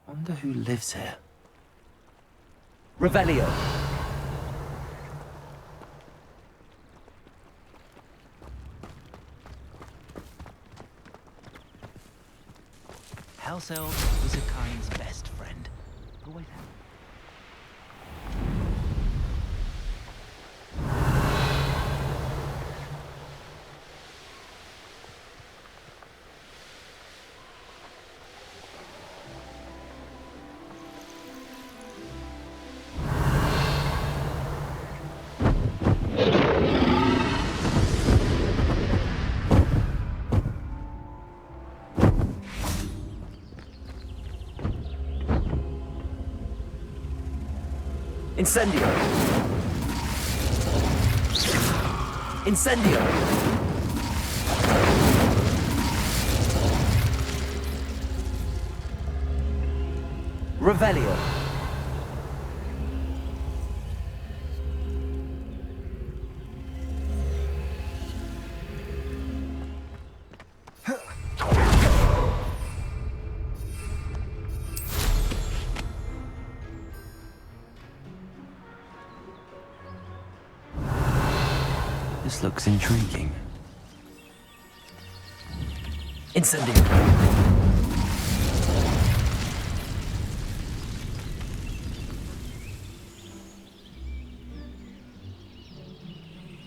Wonder who lives here. Revelio. House Elf was a kind's best friend. Always have. Incendio. Incendio. Revelio. This looks intriguing. Incendio.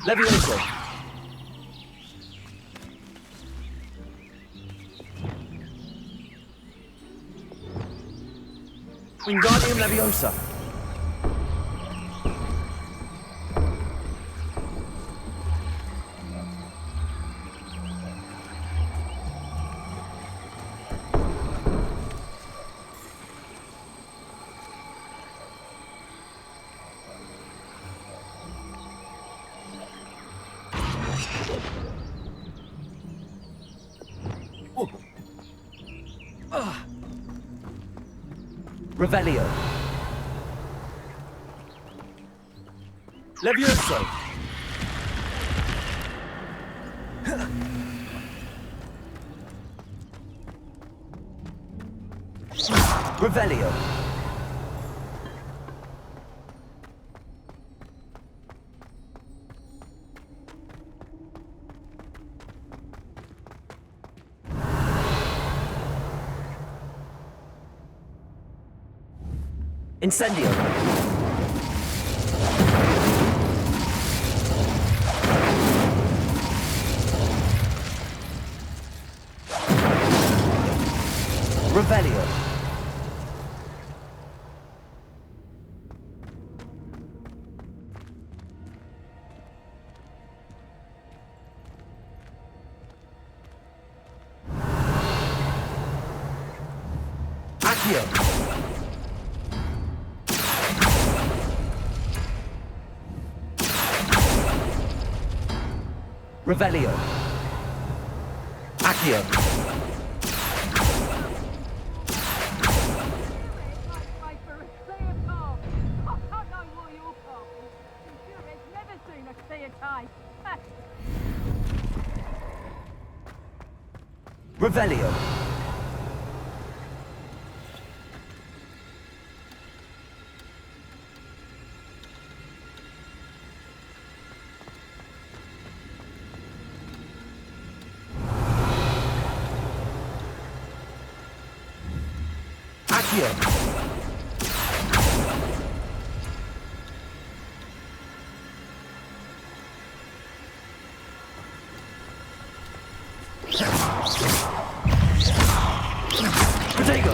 Levioso. Wingardium Leviosa. Revelio. Levioso. Revelio. Incendio. Revelio. Accio. Revelio. Accio. Revelio. Accio. Protego.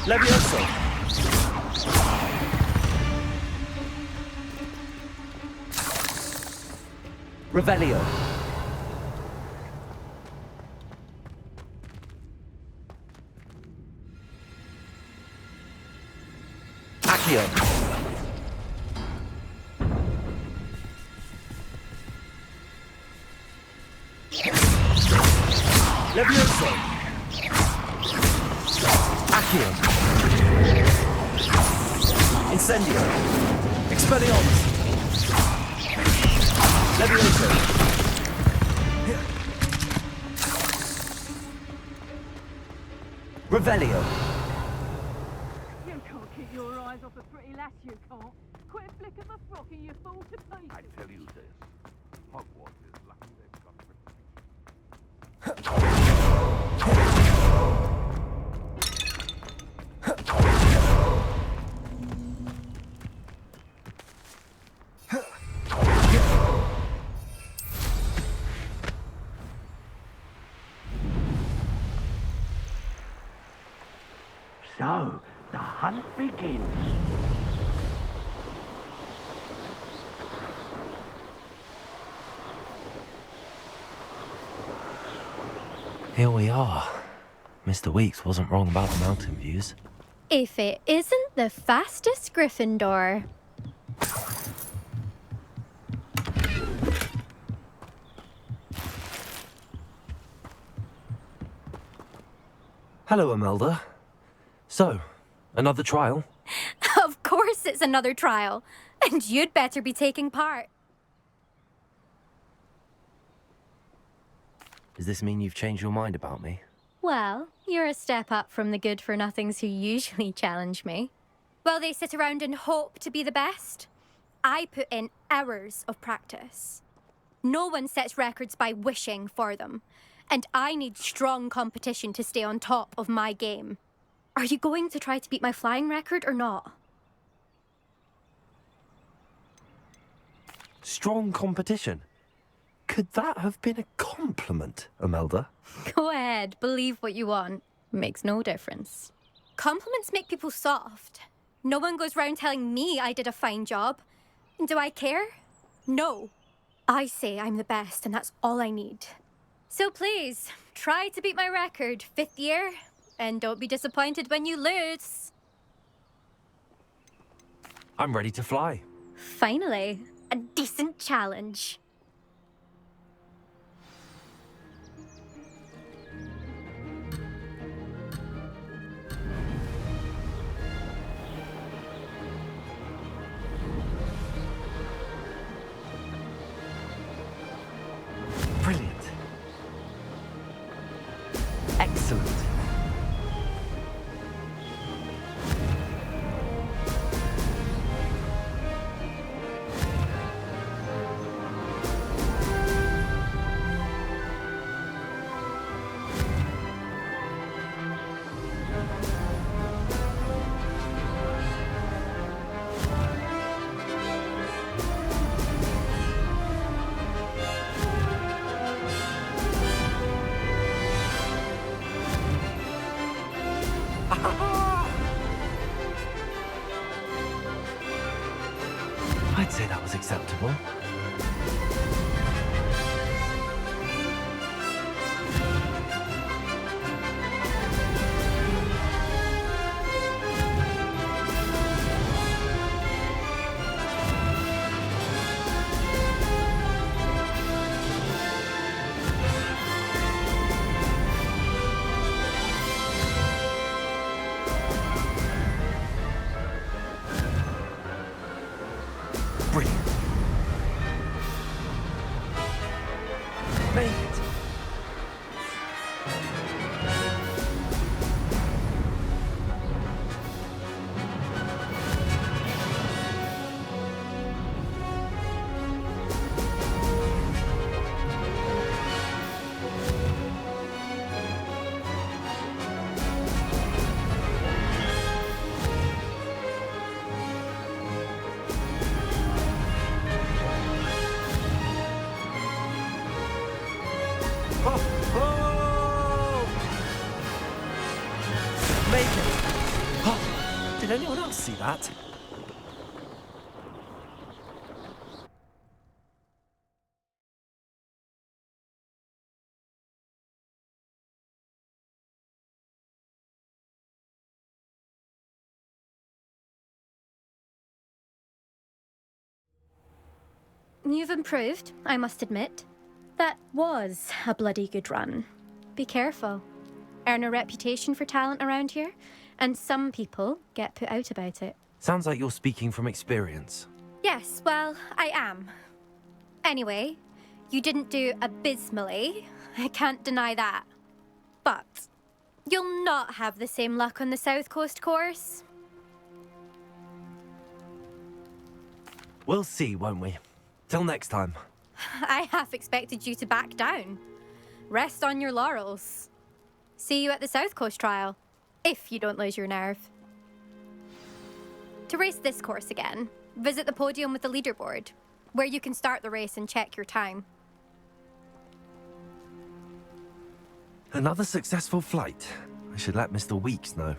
Levioso. Revelio. Accio. Accio. Incendio. Expelliarmus. Levioso. Revelio. You can't keep your eyes off a pretty lass, you can't. Quit flicking the frock and you fall to pieces. I tell you this, Hogwarts is lucky they've got So, the hunt begins. Here we are. Mr. Weeks wasn't wrong about the mountain views. If it isn't the fastest Gryffindor. Hello, Imelda. So, another trial? Of course it's another trial. And you'd better be taking part. Does this mean you've changed your mind about me? Well, you're a step up from the good-for-nothings who usually challenge me. While they sit around and hope to be the best, I put in hours of practice. No one sets records by wishing for them, and I need strong competition to stay on top of my game. Are you going to try to beat my flying record or not? Strong competition? Could that have been a compliment, Imelda? Go ahead, believe what you want. Makes no difference. Compliments make people soft. No one goes round telling me I did a fine job. And do I care? No. I say I'm the best, and that's all I need. So please, try to beat my record, 5th year, and don't be disappointed when you lose. I'm ready to fly. Finally, a decent challenge. Brilliant. Excellent. I'd say that was acceptable. Brilliant. Made it. Made it. Oh, did anyone else see that? You've improved, I must admit. That was a bloody good run. Be careful. earn a reputation for talent around here, and some people get put out about it. Sounds like you're speaking from experience. Yes, well, I am. Anyway, you didn't do abysmally. I can't deny that. But you'll not have the same luck on the South Coast course. We'll see, won't we? Till next time. I half expected you to back down. Rest on your laurels. See you at the South Coast trial, if you don't lose your nerve. To race this course again, visit the podium with the leaderboard, where you can start the race and check your time. Another successful flight. I should let Mr. Weeks know.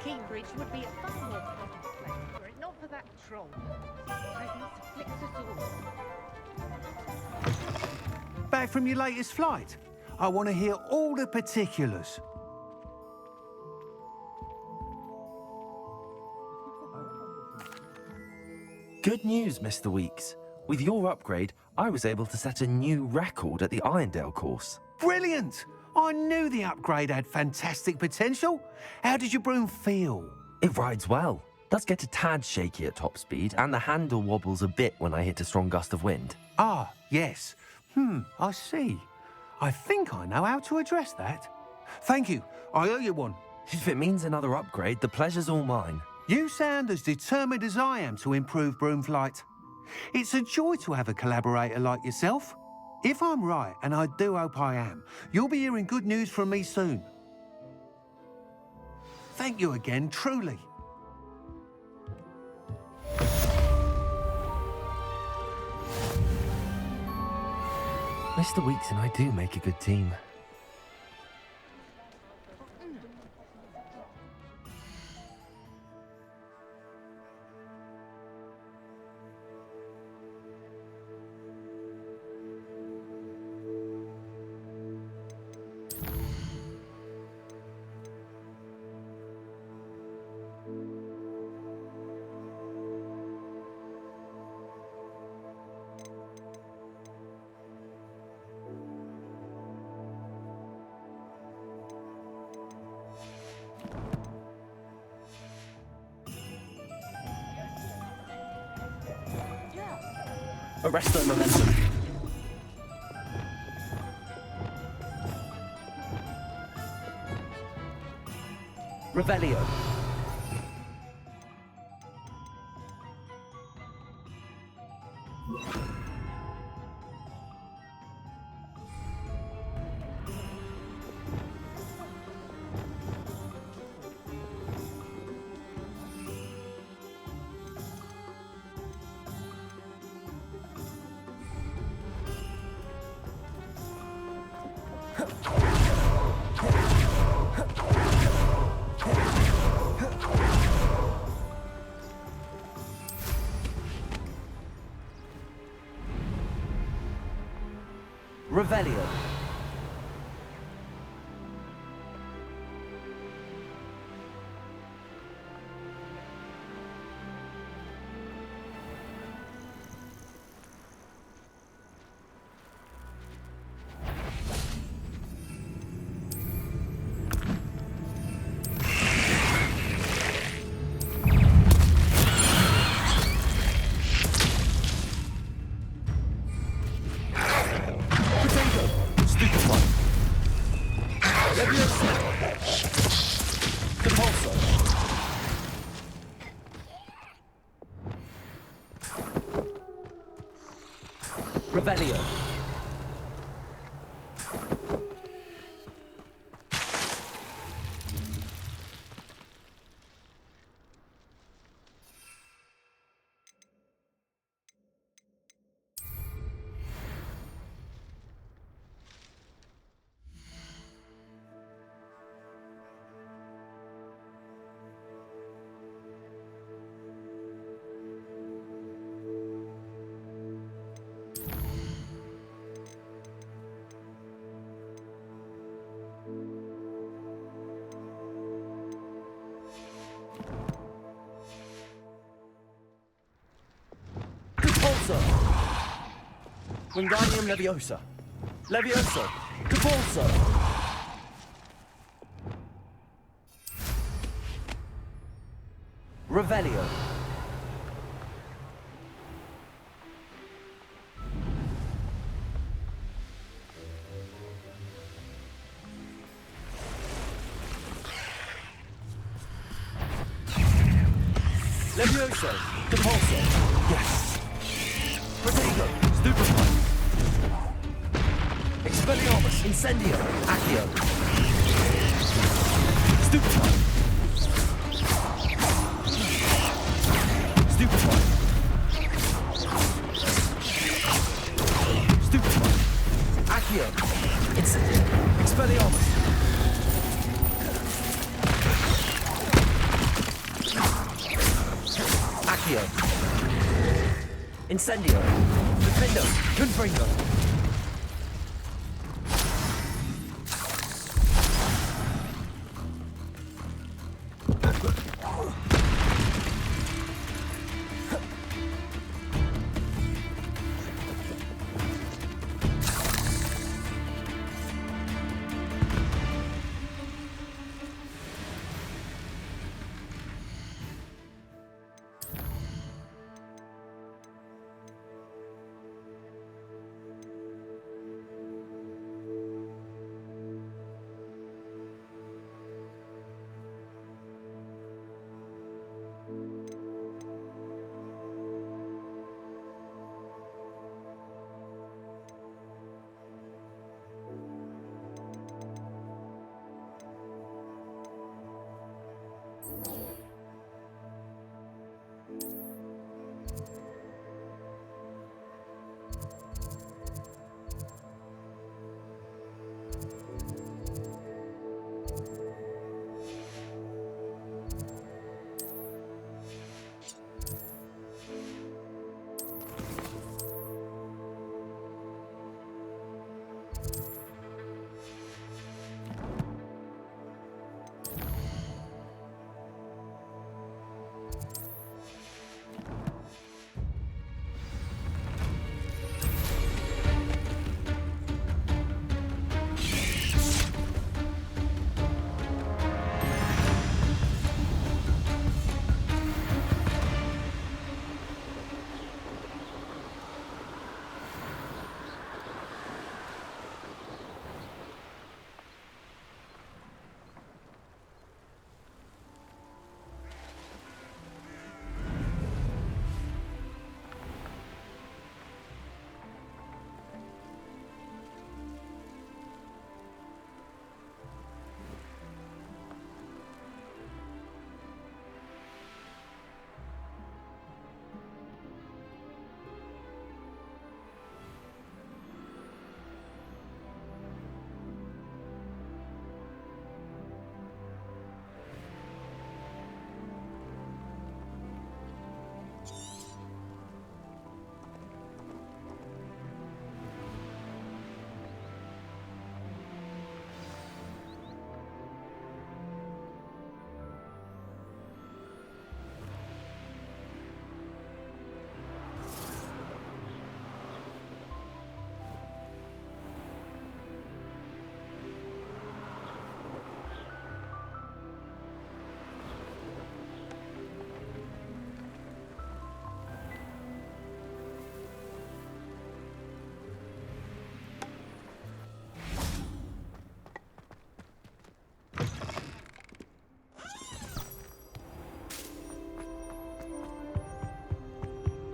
Cambridge would be a far more pleasant place were it not for that troll. His presence afflicts us all. Back from your latest flight? I want to hear all the particulars. Good news, Mr. Weeks. With your upgrade, I was able to set a new record at the Irondale course. Brilliant! I knew the upgrade had fantastic potential. How did your broom feel? It rides well. Does get a tad shaky at top speed, and the handle wobbles a bit when I hit a strong gust of wind. Ah, yes. I see. I think I know how to address that. Thank you. I owe you one. If it means another upgrade, the pleasure's all mine. You sound as determined as I am to improve broom flight. It's a joy to have a collaborator like yourself. If I'm right, and I do hope I am, you'll be hearing good news from me soon. Thank you again, truly. Mr. Weeks and I do make a good team. Arrest that momentum. Revelio. Revelio. Revelio. Convulso! Wingardium Leviosa! Levioso! Convulso! Revelio! Levioso! Convulso! Yes! Protego! Stupefy! Expelliarmus! Incendio! Accio! Stupefy! Stupefy! Stupefy! Accio! Incendio! Expelliarmus! Accio! Incendio! Defendo! Confringo!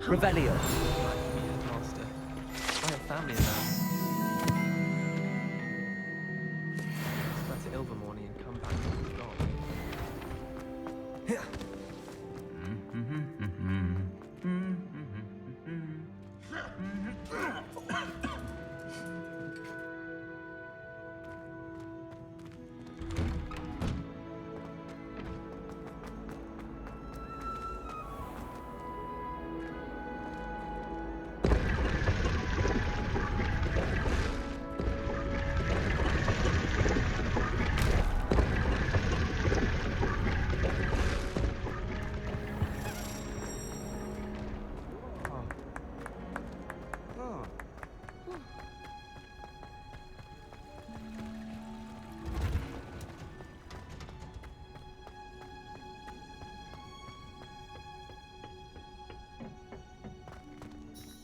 Revelio. Master. I have family now. Spread to Ilvermorny and come back to the god.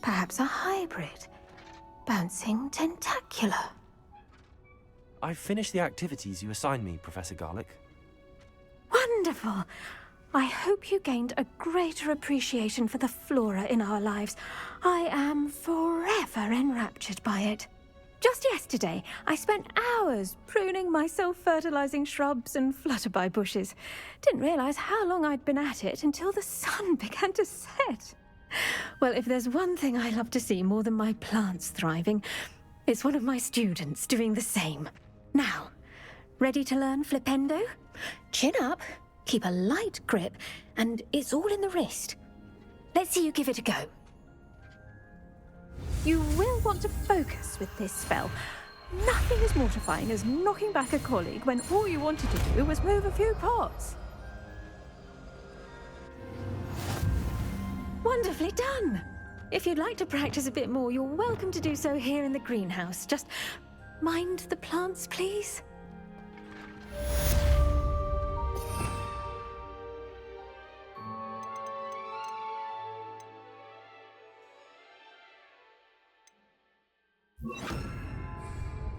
Perhaps a hybrid. Bouncing tentacular. I've finished the activities you assigned me, Professor Garlick. Wonderful! I hope you gained a greater appreciation for the flora in our lives. I am forever enraptured by it. Just yesterday, I spent hours pruning my self-fertilizing shrubs and flutterby bushes. Didn't realize how long I'd been at it until the sun began to set. Well, if there's one thing I love to see more than my plants thriving, it's one of my students doing the same. Now, ready to learn flipendo? Chin up, keep a light grip, and it's all in the wrist. Let's see you give it a go. You will want to focus with this spell. Nothing as mortifying as knocking back a colleague when all you wanted to do was move a few pots. Wonderfully done! If you'd like to practice a bit more, you're welcome to do so here in the greenhouse. Just mind the plants, please.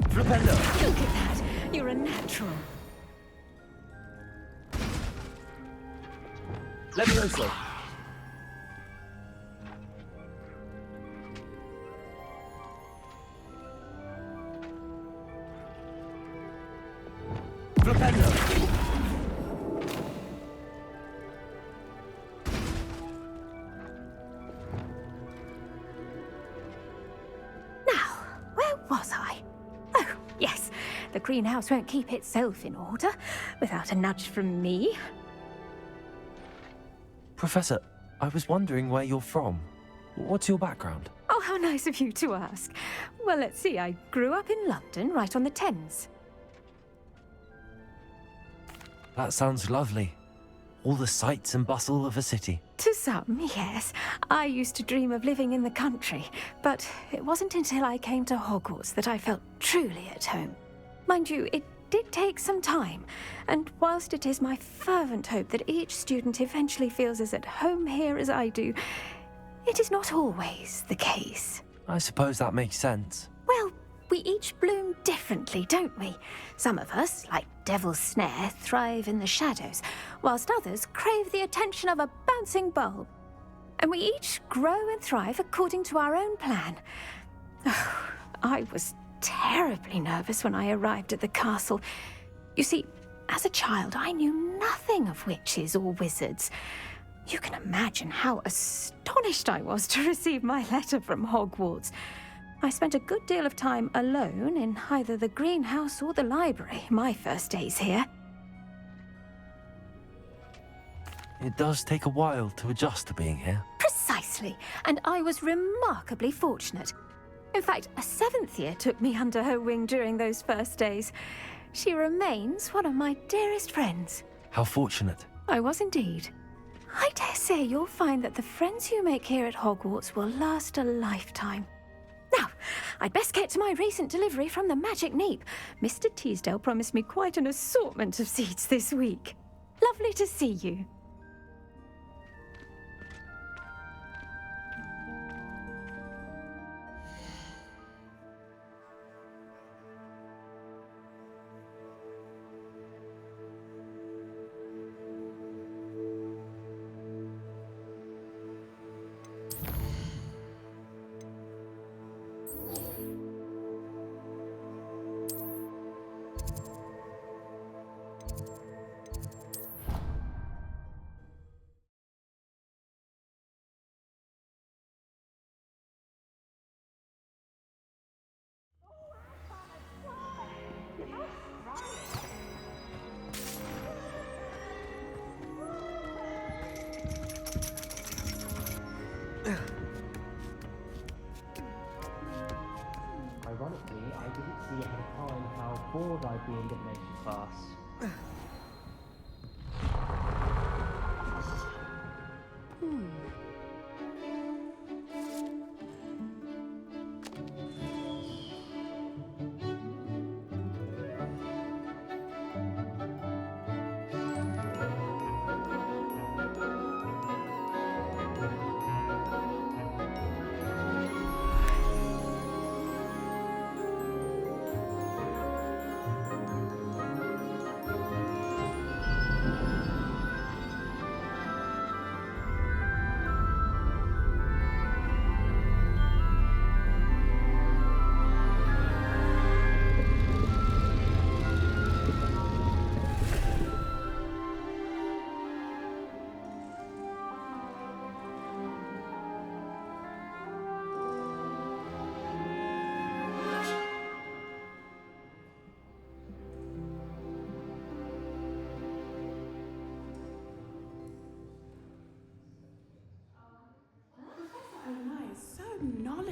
Flipendo! Look at that! You're a natural. Levioso! Flipendo! Now, where was I? Oh, yes. The greenhouse won't keep itself in order without a nudge from me. Professor, I was wondering where you're from. What's your background? Oh, how nice of you to ask. Well, let's see. I grew up in London, right on the Thames. That sounds lovely. All the sights and bustle of a city. To some, yes. I used to dream of living in the country, but it wasn't until I came to Hogwarts that I felt truly at home. Mind you, it did take some time, and whilst it is my fervent hope that each student eventually feels as at home here as I do, it is not always the case. I suppose that makes sense. Well, we each bloom differently, don't we? Some of us, like Devil's Snare, thrive in the shadows, whilst others crave the attention of a bouncing bulb. And we each grow and thrive according to our own plan. Oh, I was terribly nervous when I arrived at the castle. You see, as a child, I knew nothing of witches or wizards. You can imagine how astonished I was to receive my letter from Hogwarts. I spent a good deal of time alone in either the greenhouse or the library my first days here. It does take a while to adjust to being here. Precisely, and I was remarkably fortunate. In fact, a 7th year took me under her wing during those first days. She remains one of my dearest friends. How fortunate. I was indeed. I dare say you'll find that the friends you make here at Hogwarts will last a lifetime. Now, I'd best get to my recent delivery from the Magic Neep. Mr. Teasdale promised me quite an assortment of seeds this week. Lovely to see you. Ironically, I didn't see ahead of time how bored I'd be in divination class.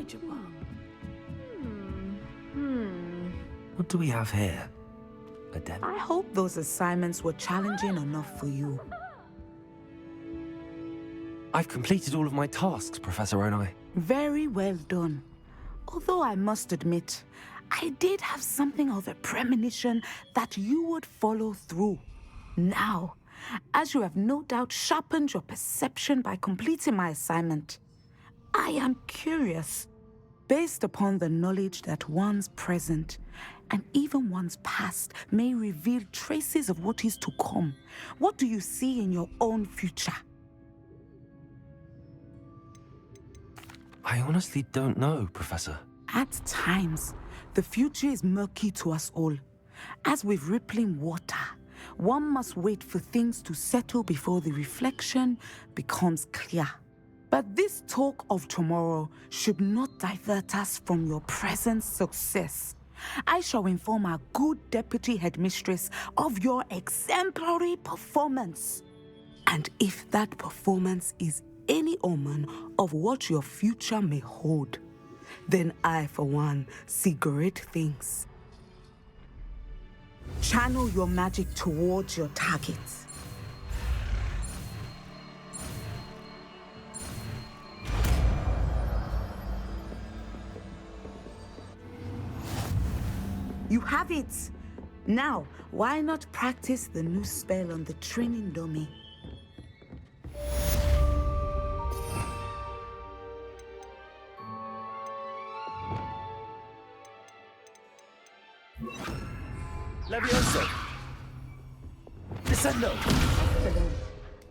manageable. What do we have here? A den? I hope those assignments were challenging enough for you. I've completed all of my tasks, Professor Onai. Very well done. Although I must admit, I did have something of a premonition that you would follow through. Now, as you have no doubt sharpened your perception by completing my assignment, I am curious, based upon the knowledge that one's present and even one's past may reveal traces of what is to come. What do you see in your own future? I honestly don't know, Professor. At times, the future is murky to us all. As with rippling water, one must wait for things to settle before the reflection becomes clear. But this talk of tomorrow should not divert us from your present success. I shall inform our good deputy headmistress of your exemplary performance. And if that performance is any omen of what your future may hold, then I, for one, see great things. Channel your magic towards your targets. You have it! Now, why not practice the new spell on the training dummy? Levioso! Descendo! Excellent.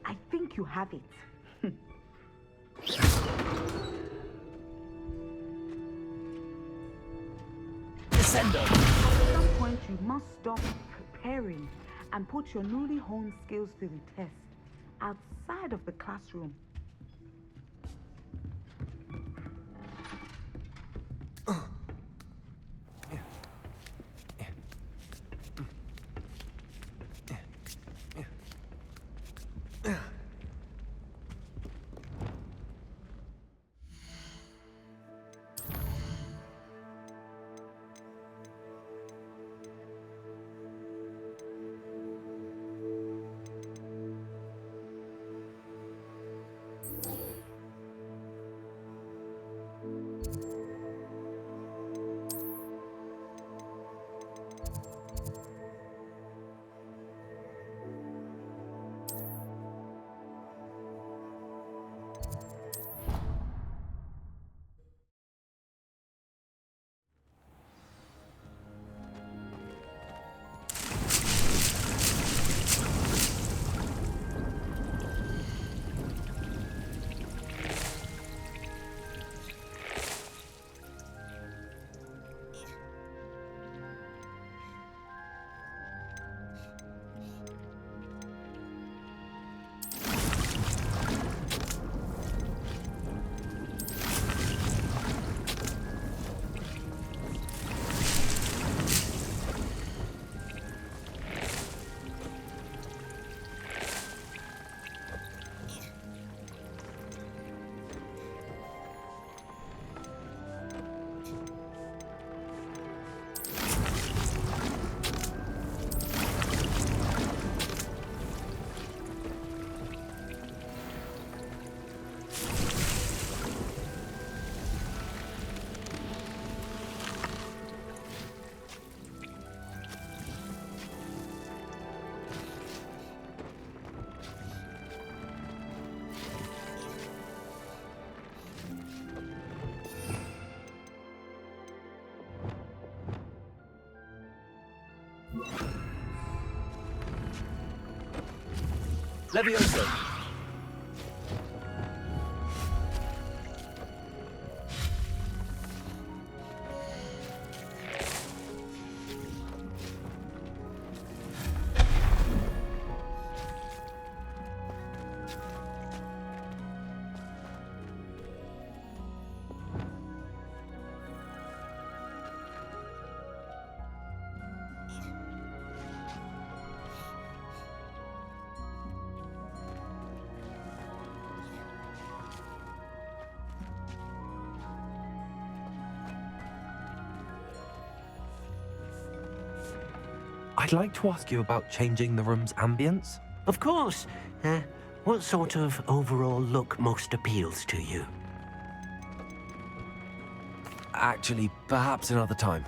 I think you have it. Descendo! At some point, you must stop preparing and put your newly honed skills to the test outside of the classroom. Levioso! I'd like to ask you about changing the room's ambience. Of course. What sort of overall look most appeals to you? Actually, perhaps another time.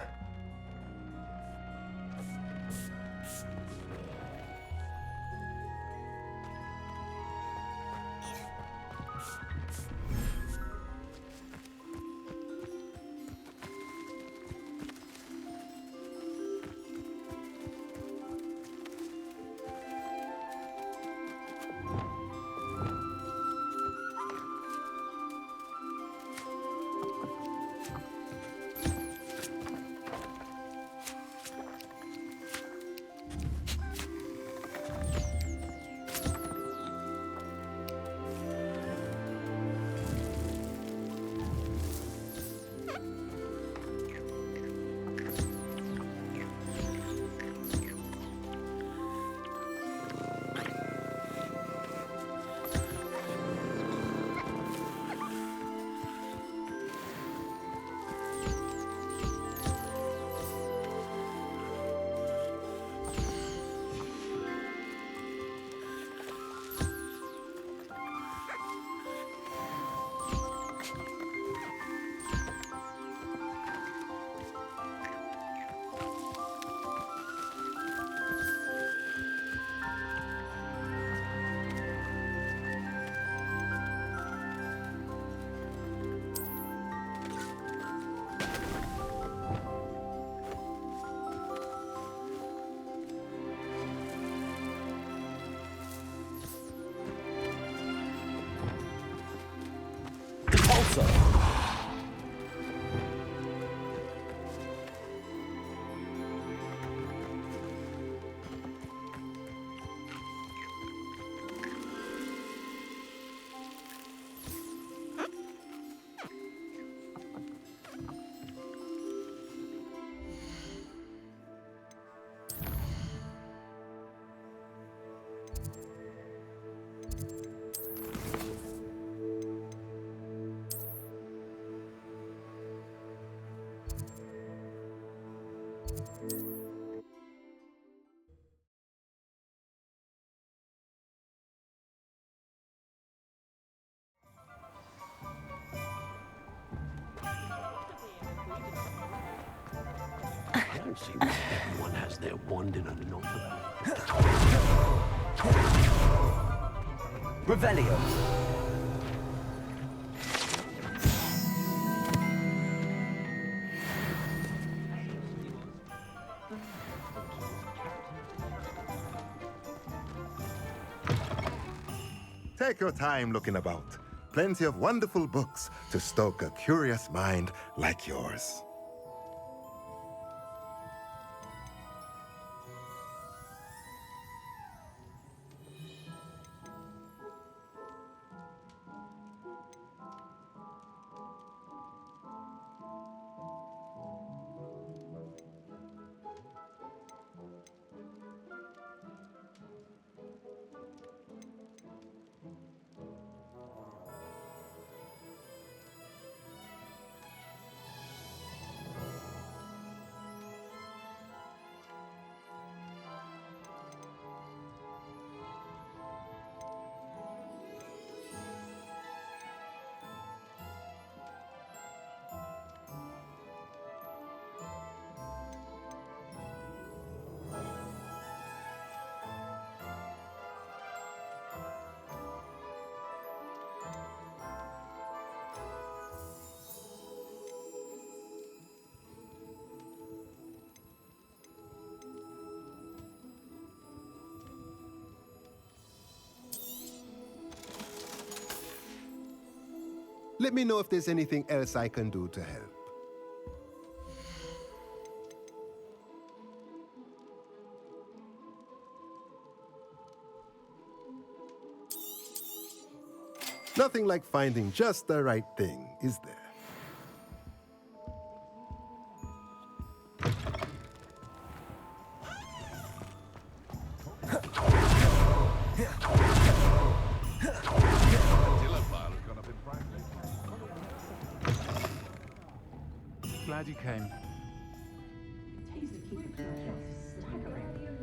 I don't see why everyone has their wand in a knot. Revelio. Take your time looking about. Plenty of wonderful books to stoke a curious mind like yours. Let me know if there's anything else I can do to help. Nothing like finding just the right thing, is there? Glad you came. Taste of keeping staggering.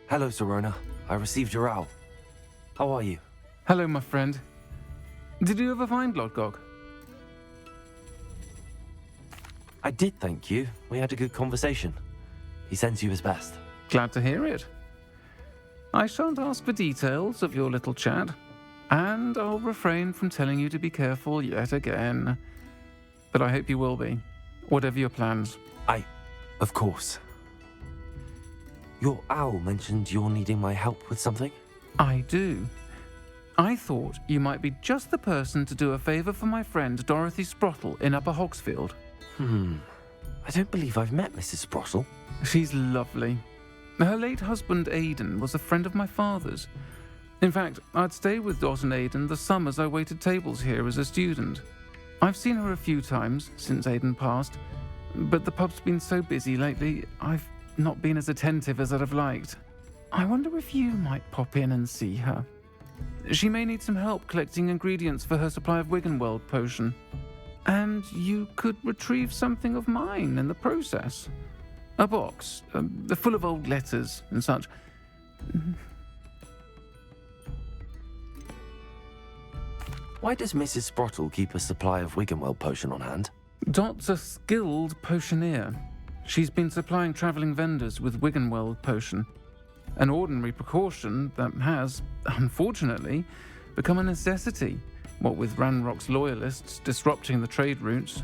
Hello, Sirona. I received your owl. How are you? Hello, my friend. Did you ever find Lodgok? I did, thank you. We had a good conversation. He sends you his best. Glad to hear it. I shan't ask for details of your little chat, and I'll refrain from telling you to be careful yet again. But I hope you will be, whatever your plans. Of course. Your owl mentioned you're needing my help with something? I do. I thought you might be just the person to do a favour for my friend Dorothy Sprottle in Upper Hogsfield. I don't believe I've met Mrs. Sprottle. She's lovely. Her late husband Aidan was a friend of my father's. In fact, I'd stay with Dot and Aidan the summers I waited tables here as a student. I've seen her a few times since Aidan passed, but the pub's been so busy lately, I've not been as attentive as I'd have liked. I wonder if you might pop in and see her. She may need some help collecting ingredients for her supply of Wiggenweld potion. And you could retrieve something of mine in the process. A box, full of old letters and such. Why does Mrs. Sprottle keep a supply of Wiggenweld potion on hand? Dot's a skilled potioneer. She's been supplying travelling vendors with Wiggenweld potion. An ordinary precaution that has, unfortunately, become a necessity, what with Ranrock's loyalists disrupting the trade routes.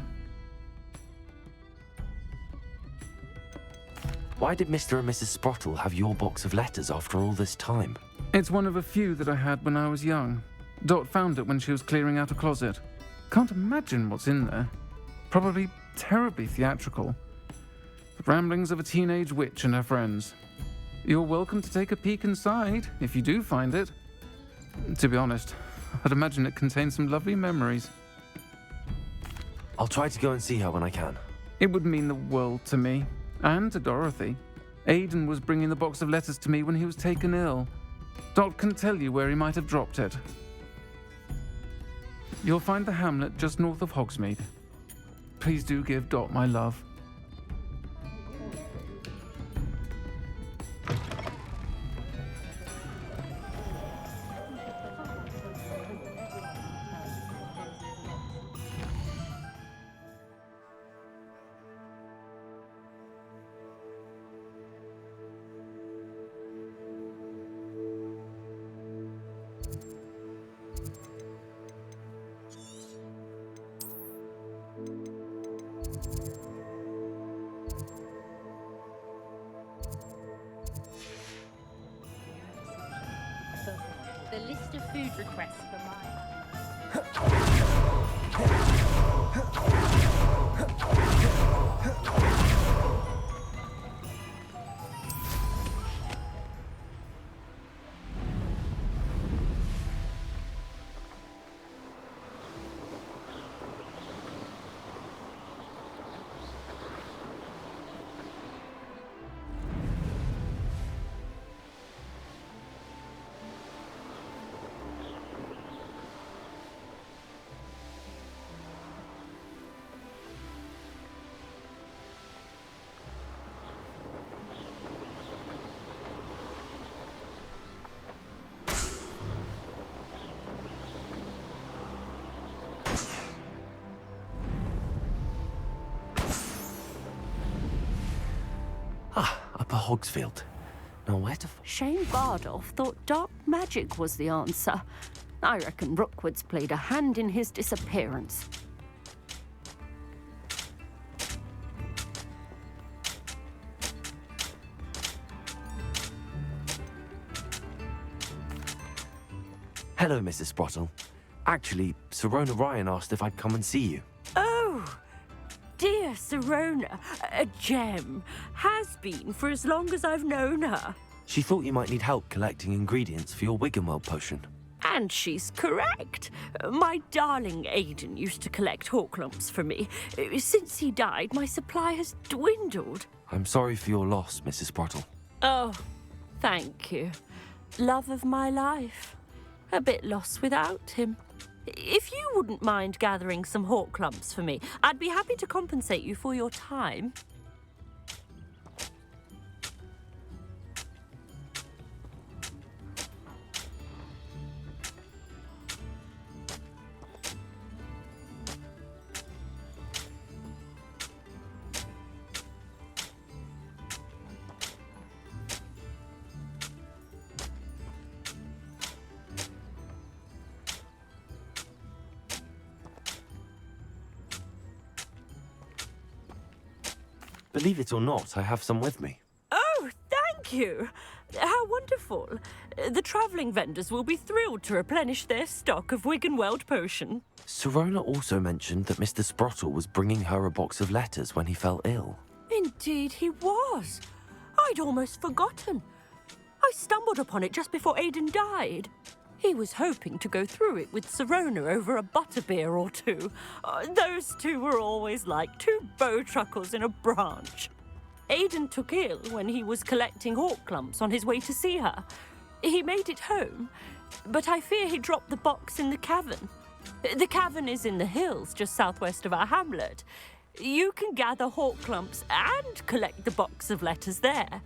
Why did Mr. and Mrs. Sprottle have your box of letters after all this time? It's one of a few that I had when I was young. Dot found it when she was clearing out a closet. Can't imagine what's in there. Probably terribly theatrical. The ramblings of a teenage witch and her friends. You're welcome to take a peek inside, if you do find it. To be honest, I'd imagine it contains some lovely memories. I'll try to go and see her when I can. It would mean the world to me, and to Dorothy. Aidan was bringing the box of letters to me when he was taken ill. Dot can tell you where he might have dropped it. You'll find the hamlet just north of Hogsmeade. Please do give Dot my love. The list of food requests for my... Upper Hogsfield. Now where to... Shane Bardolph thought dark magic was the answer. I reckon Rookwood's played a hand in his disappearance. Hello, Mrs. Sprottle. Actually, Sirona Ryan asked if I'd come and see you. Oh, dear Sirona, a gem. Has been for as long as I've known her. She thought you might need help collecting ingredients for your Wiggenweld potion. And she's correct. My darling Aidan used to collect hawklumps for me. Since he died, my supply has dwindled. I'm sorry for your loss, Mrs. Sprottle. Oh, thank you. Love of my life. A bit lost without him. If you wouldn't mind gathering some hawklumps for me, I'd be happy to compensate you for your time. Believe it or not, I have some with me. Oh, thank you. How wonderful. The travelling vendors will be thrilled to replenish their stock of Wiggenweld potion. Sirona also mentioned that Mr. Sprottle was bringing her a box of letters when he fell ill. Indeed he was. I'd almost forgotten. I stumbled upon it just before Aidan died. He was hoping to go through it with Sirona over a butterbeer or two. Those two were always like two bowtruckles in a branch. Aidan took ill when he was collecting hawk clumps on his way to see her. He made it home, but I fear he dropped the box in the cavern. The cavern is in the hills just southwest of our hamlet. You can gather hawk clumps and collect the box of letters there.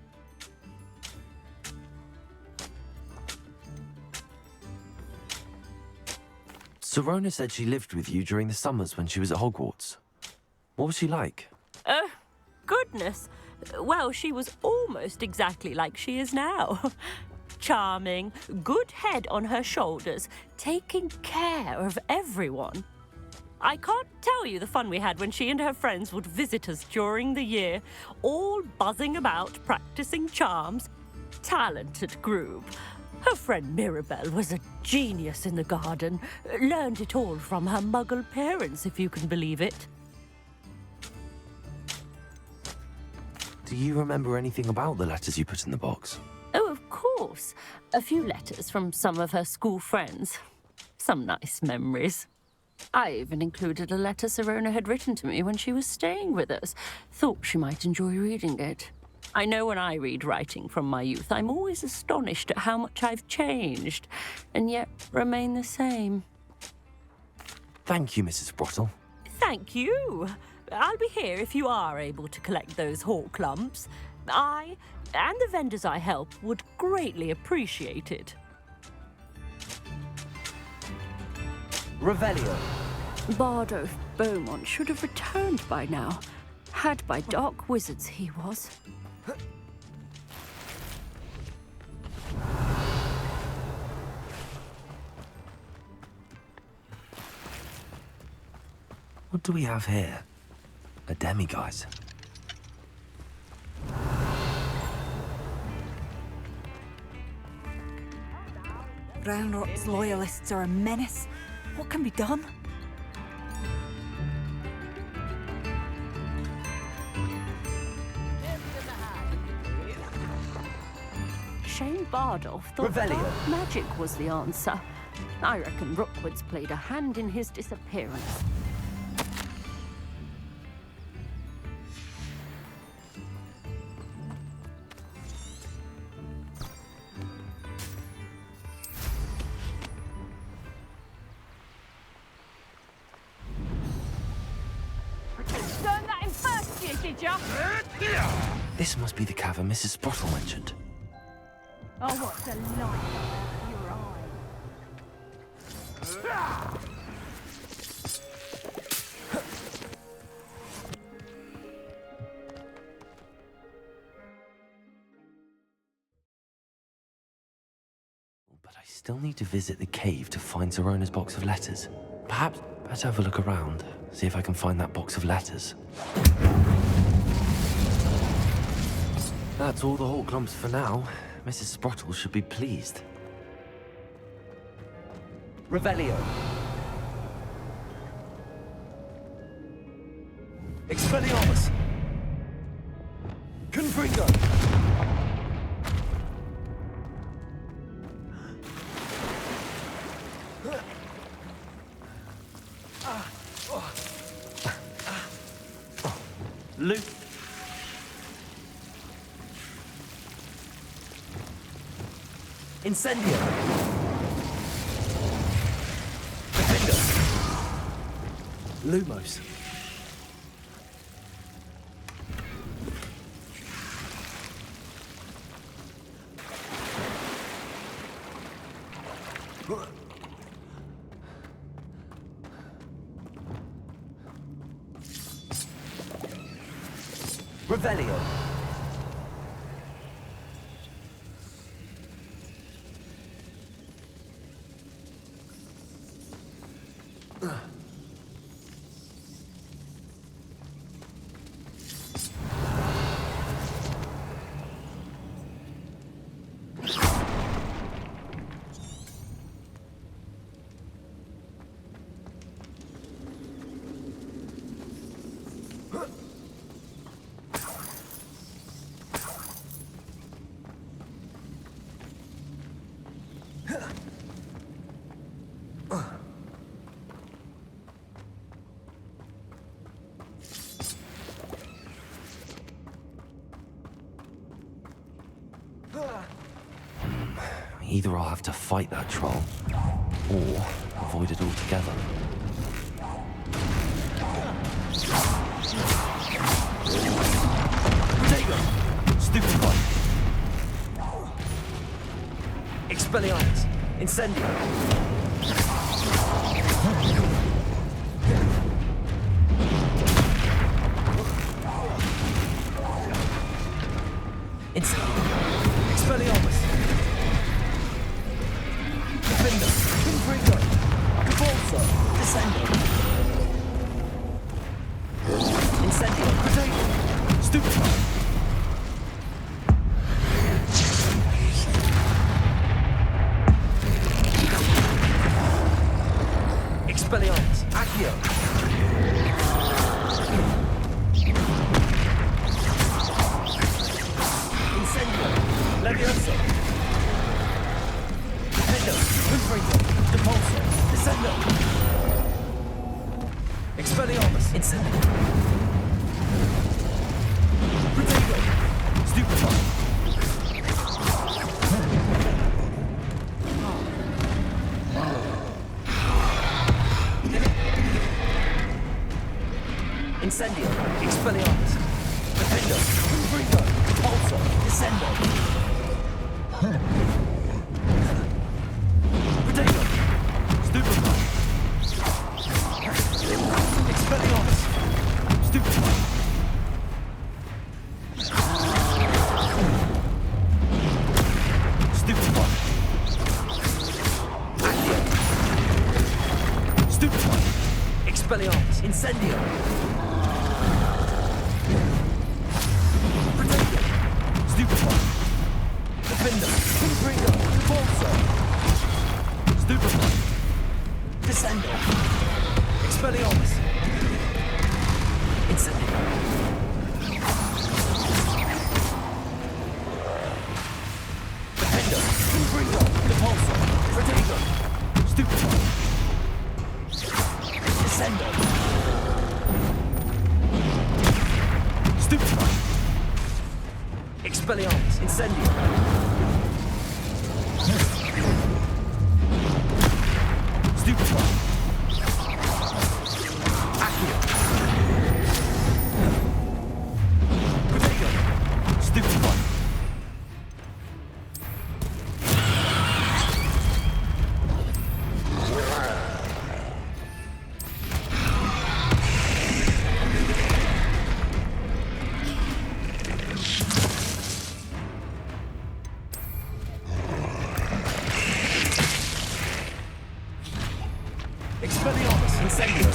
Sirona said she lived with you during the summers when she was at Hogwarts. What was she like? Goodness. Well, she was almost exactly like she is now. Charming, good head on her shoulders, taking care of everyone. I can't tell you the fun we had when she and her friends would visit us during the year, all buzzing about, practicing charms. Talented group. Her friend Mirabelle was a genius in the garden. Learned it all from her muggle parents, if you can believe it. Do you remember anything about the letters you put in the box? Oh, of course. A few letters from some of her school friends. Some nice memories. I even included a letter Sirona had written to me when she was staying with us. Thought she might enjoy reading it. I know when I read writing from my youth, I'm always astonished at how much I've changed, and yet remain the same. Thank you, Mrs. Sprottle. Thank you. I'll be here if you are able to collect those hawk clumps. I, and the vendors I help, would greatly appreciate it. Revelio. Bardo Beaumont should have returned by now. Had by dark wizards he was. What do we have here? A demiguise. Roundrop's loyalists are a menace. What can be done? Shane Bardolph thought dark magic was the answer. I reckon Rookwood's played a hand in his disappearance. Learn that in first year, did ya? This must be the cavern Mrs. Sprottle mentioned. Oh, what a light your eye. But I still need to visit the cave to find Sirona's box of letters. Perhaps better have a look around, see if I can find that box of letters. That's all the hawk clumps for now. Mrs. Sprottle should be pleased. Revelio. Expelliarmus. Confringo. Luke. Incendio. Defender. Lumos. Revelio. Either I'll have to fight that troll, or avoid it altogether. Potato! Stupefy! Expelliarmus! Incendio! Expelliarmus! Defender! Confringo! Cabalso! Descendo! Incendio! Potato! Stupefy! Expelliarmus! Accio! Incendio! Levioso! Defendo! Confringo! Depulso! Descendo! Expelliarmus! Incendio! Protego! Stupefy! Incendio! Expelliarmus! Defendo! Confringo! Depulso! Descendo! Protego! Stupefy! Expelliarmus! Stupefy! Stupefy! Accio! Stupefy! Expelliarmus! Incendio! Protego! Stupefy! Defender! Confringo! Depulso! Stupefy! Descendo! Expelliarmus! Incendio! Defender! Confringo! Depulso! Protego! Stupefy! Descendo! Stupefy! Expelliarmus! Incendio! Stupefy! Accio! Protego! Stupefy! Expelliarmus! Incendio!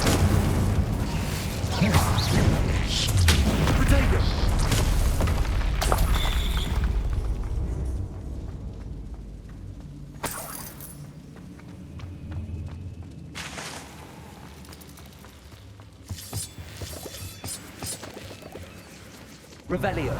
Protego! Revelio!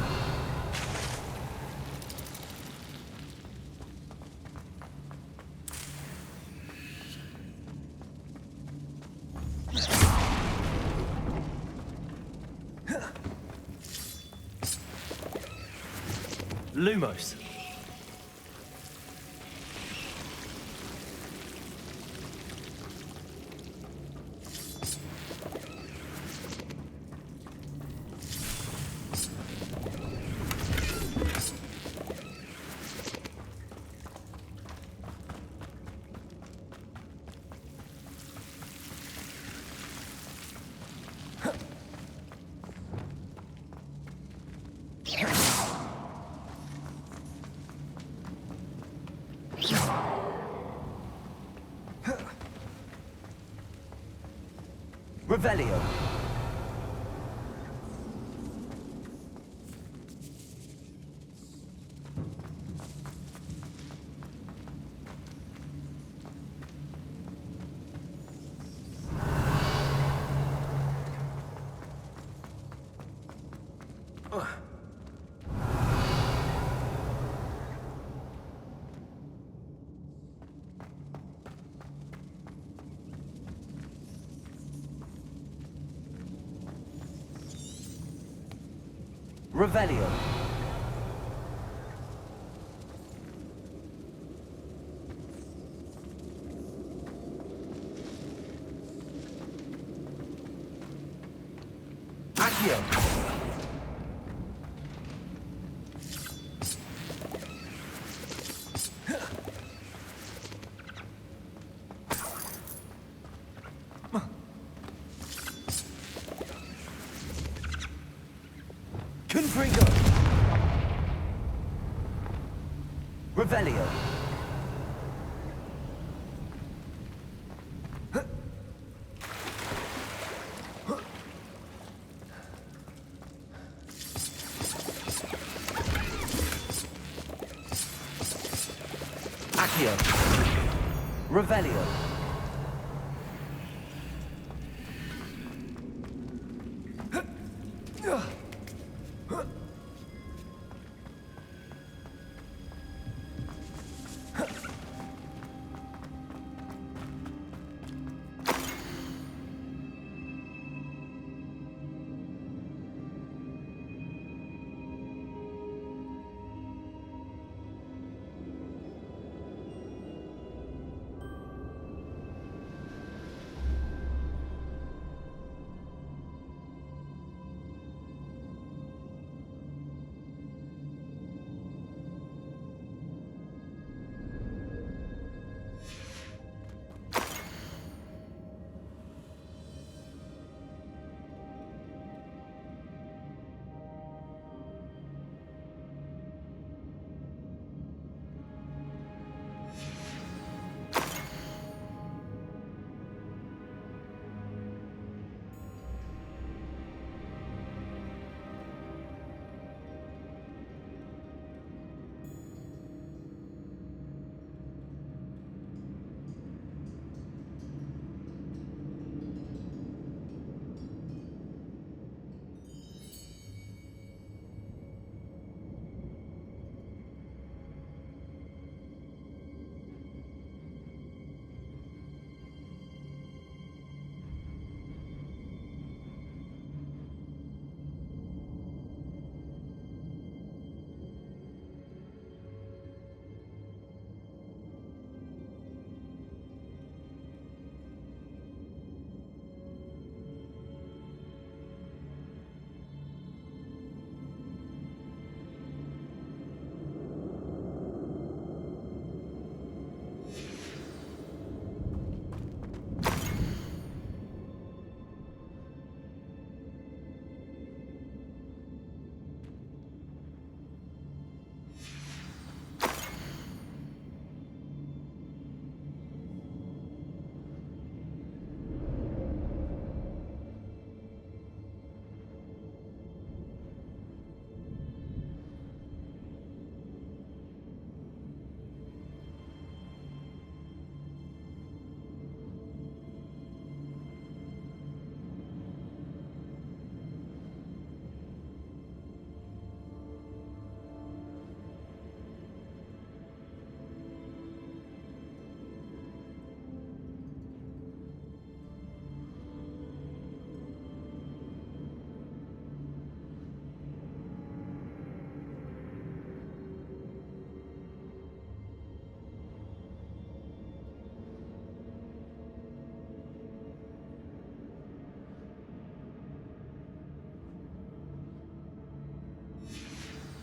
Lumos! Revelio! Revelio! Confringo! Revelio! Accio! Revelio!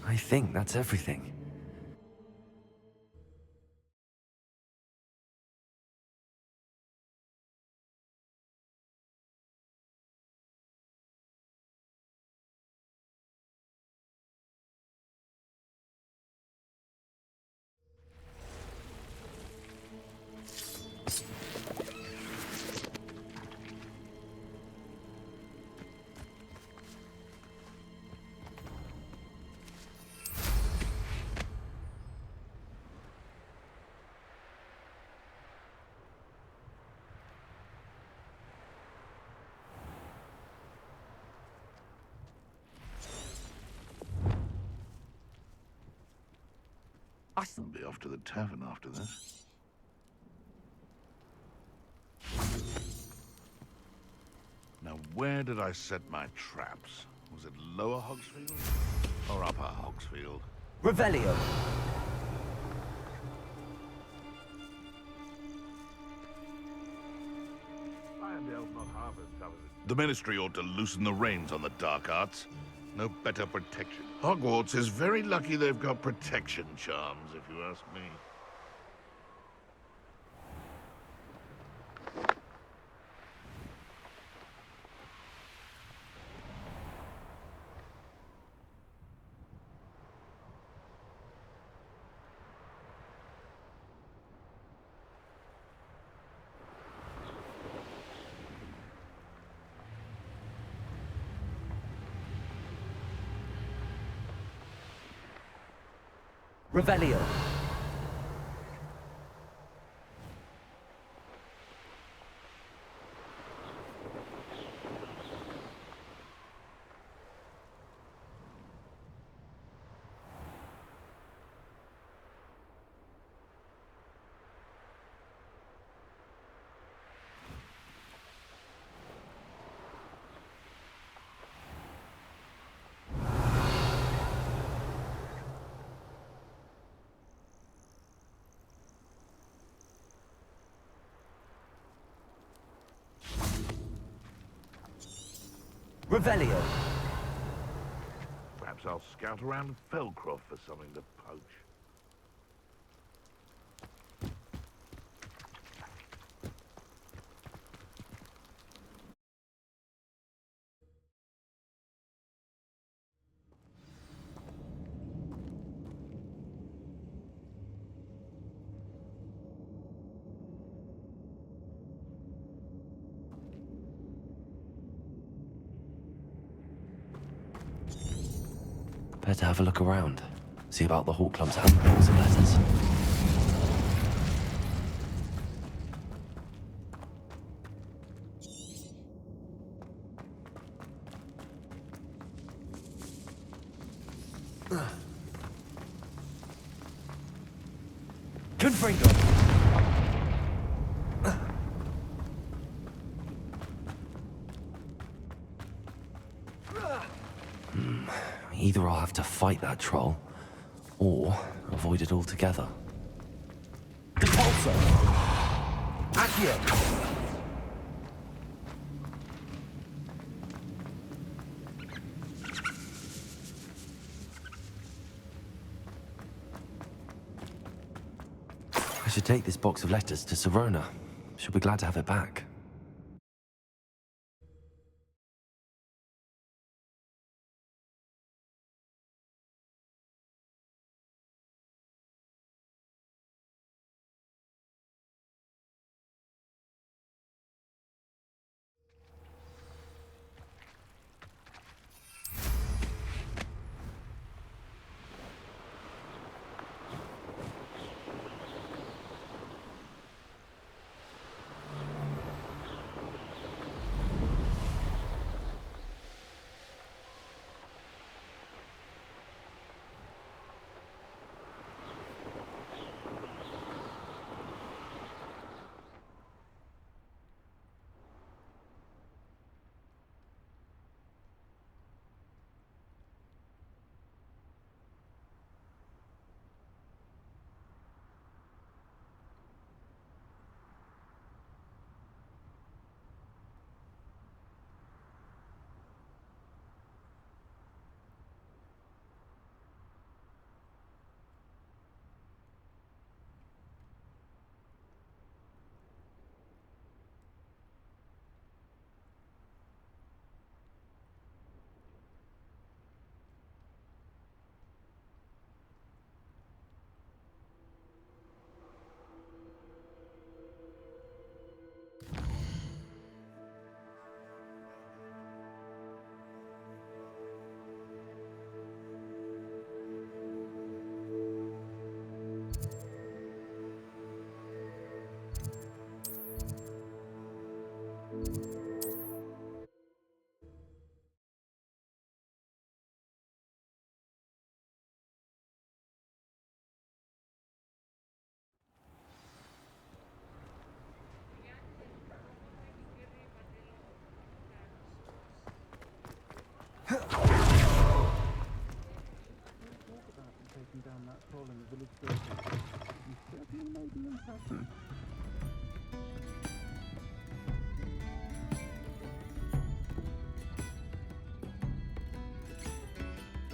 I think that's everything. I'll be off to the tavern after this. Now, where did I set my traps? Was it Lower Hogsfield or Upper Hogsfield? Revelio! The Ministry ought to loosen the reins on the dark arts. No better protection. Hogwarts is very lucky they've got protection charms, if you ask me. Revelio. Revelio. Perhaps I'll scout around Felcroft for something to poach. Better have a look around. See about the Hawklump's and box of letters. Confringo. Either I'll have to fight that troll, or avoid it altogether. Depulso. Accio. I should take this box of letters to Sirona. She'll be glad to have it back.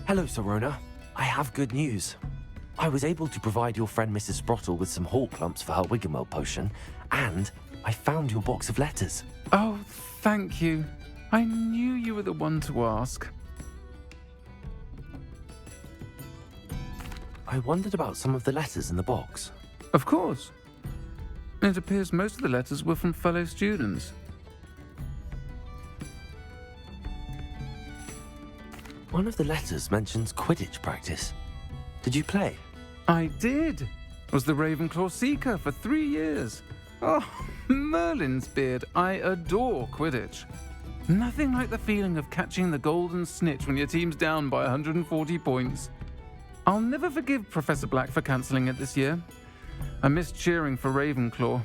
Hello, Sirona. I have good news. I was able to provide your friend Mrs. Sprottle with some Hawklumps for her Wiggenweld potion, and I found your box of letters. Oh, thank you. I knew you were the one to ask. I wondered about some of the letters in the box. Of course. It appears most of the letters were from fellow students. One of the letters mentions Quidditch practice. Did you play? I did. Was the Ravenclaw Seeker for 3 years. Oh, Merlin's beard. I adore Quidditch. Nothing like the feeling of catching the golden snitch when your team's down by 140 points. I'll never forgive Professor Black for cancelling it this year. I missed cheering for Ravenclaw.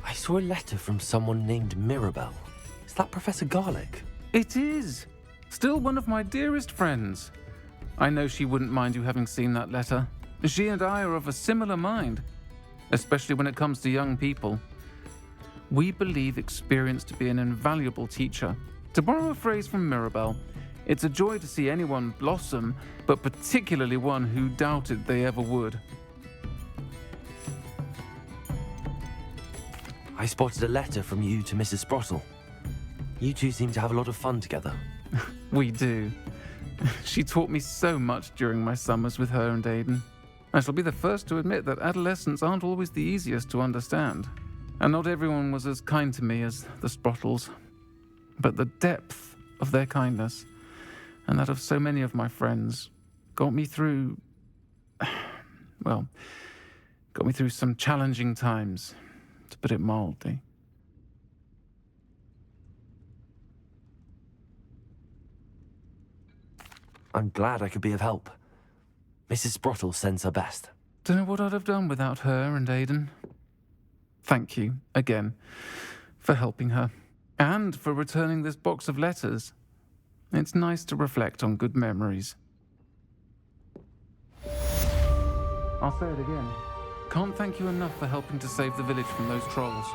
I saw a letter from someone named Mirabelle. Is that Professor Garlick? It is. Still one of my dearest friends. I know she wouldn't mind you having seen that letter. She and I are of a similar mind, especially when it comes to young people. We believe experience to be an invaluable teacher. To borrow a phrase from Mirabelle, it's a joy to see anyone blossom, but particularly one who doubted they ever would. I spotted a letter from you to Mrs. Sprottle. You two seem to have a lot of fun together. We do. She taught me so much during my summers with her and Aiden. I shall be the first to admit that adolescents aren't always the easiest to understand. And not everyone was as kind to me as the Sprottles. But the depth of their kindness, and that of so many of my friends, got me through... well, got me through some challenging times, to put it mildly. I'm glad I could be of help. Mrs. Sprottle sends her best. Don't know what I'd have done without her and Aiden. Thank you, again, for helping her, and for returning this box of letters. It's nice to reflect on good memories. I'll say it again. Can't thank you enough for helping to save the village from those trolls.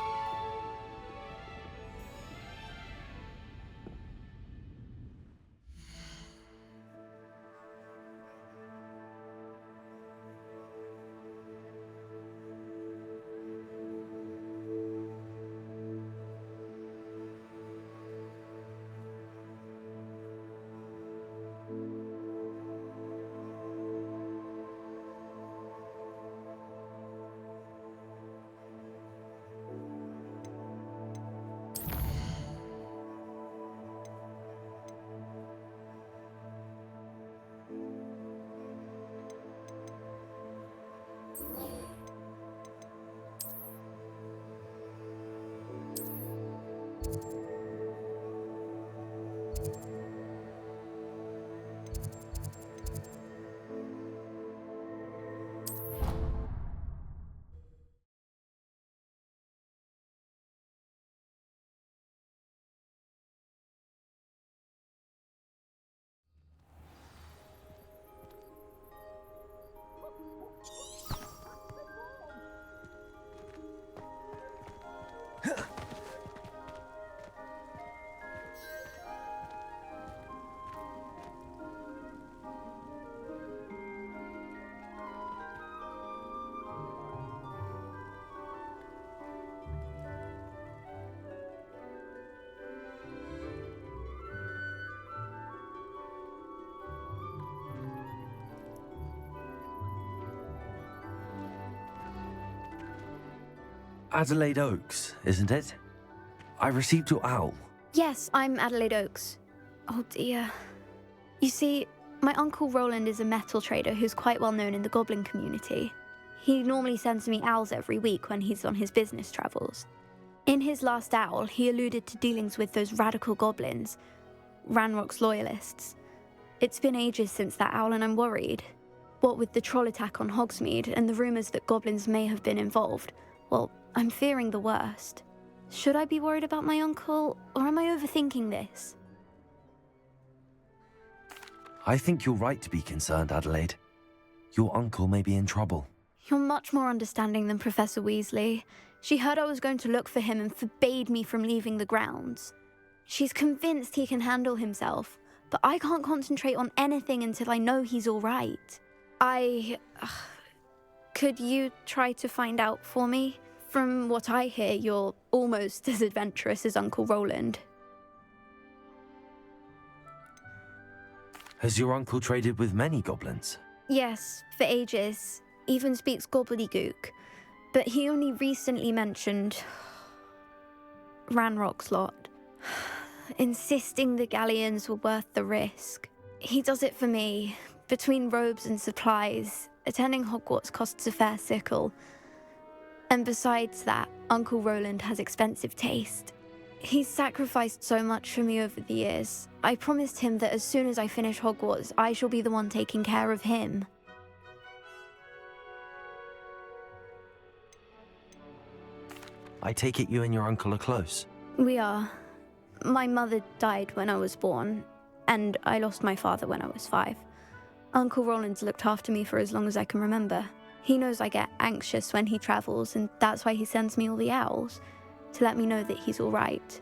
Adelaide Oaks, isn't it? I received your owl. Yes, I'm Adelaide Oaks. Oh dear. You see, my uncle Roland is a metal trader who's quite well known in the goblin community. He normally sends me owls every week when he's on his business travels. In his last owl, he alluded to dealings with those radical goblins, Ranrock's loyalists. It's been ages since that owl and I'm worried. What with the troll attack on Hogsmeade and the rumours that goblins may have been involved, well, I'm fearing the worst. Should I be worried about my uncle, or am I overthinking this? I think you're right to be concerned, Adelaide. Your uncle may be in trouble. You're much more understanding than Professor Weasley. She heard I was going to look for him and forbade me from leaving the grounds. She's convinced he can handle himself, but I can't concentrate on anything until I know he's all right. Could you try to find out for me? From what I hear, you're almost as adventurous as Uncle Roland. Has your uncle traded with many goblins? Yes, for ages. Even speaks gobbledygook. But he only recently mentioned Ranrock's lot, insisting the galleons were worth the risk. He does it for me, Between robes and supplies, attending Hogwarts costs a fair sickle. And besides that, Uncle Roland has expensive taste. He's sacrificed so much for me over the years. I promised him that as soon as I finish Hogwarts, I shall be the one taking care of him. I take it you and your uncle are close. We are. My mother died when I was born, and I lost my father when I was 5. Uncle Roland's looked after me for as long as I can remember. He knows I get anxious when he travels, and that's why he sends me all the owls, to let me know that he's all right.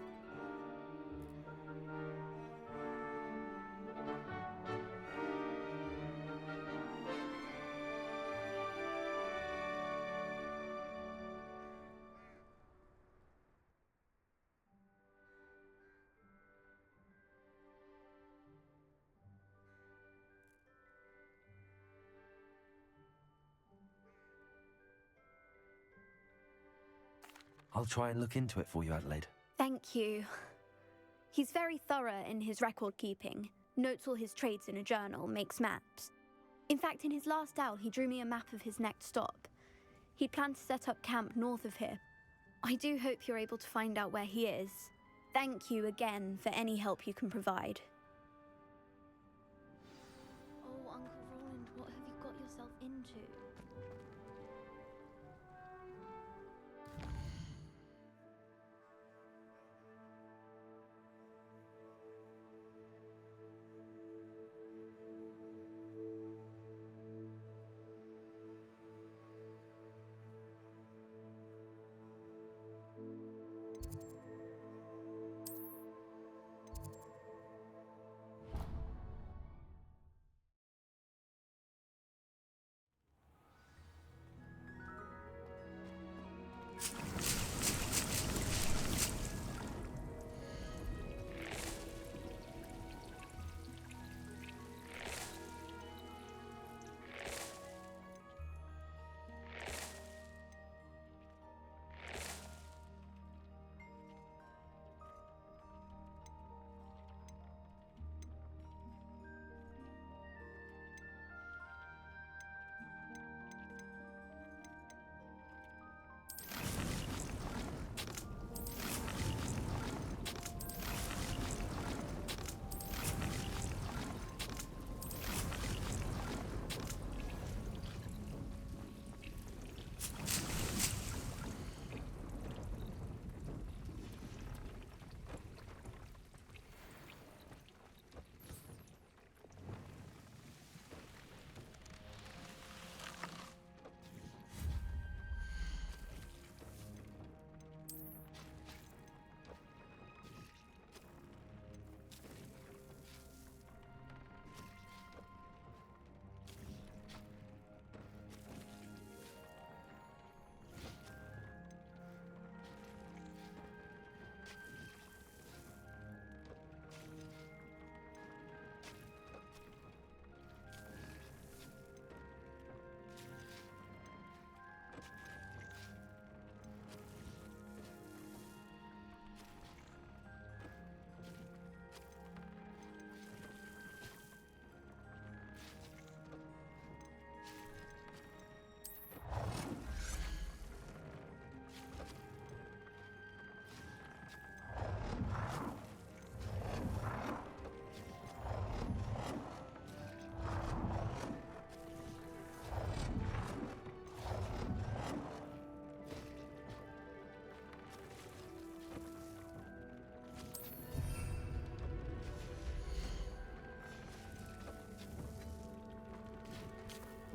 I'll try and look into it for you, Adelaide. Thank you. He's very thorough in his record keeping, notes all his trades in a journal, makes maps. In fact, in his last owl, he drew me a map of his next stop. He planned to set up camp north of here. I do hope you're able to find out where he is. Thank you again for any help you can provide. Oh, Uncle Roland, what have you got yourself into?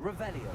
Revelio.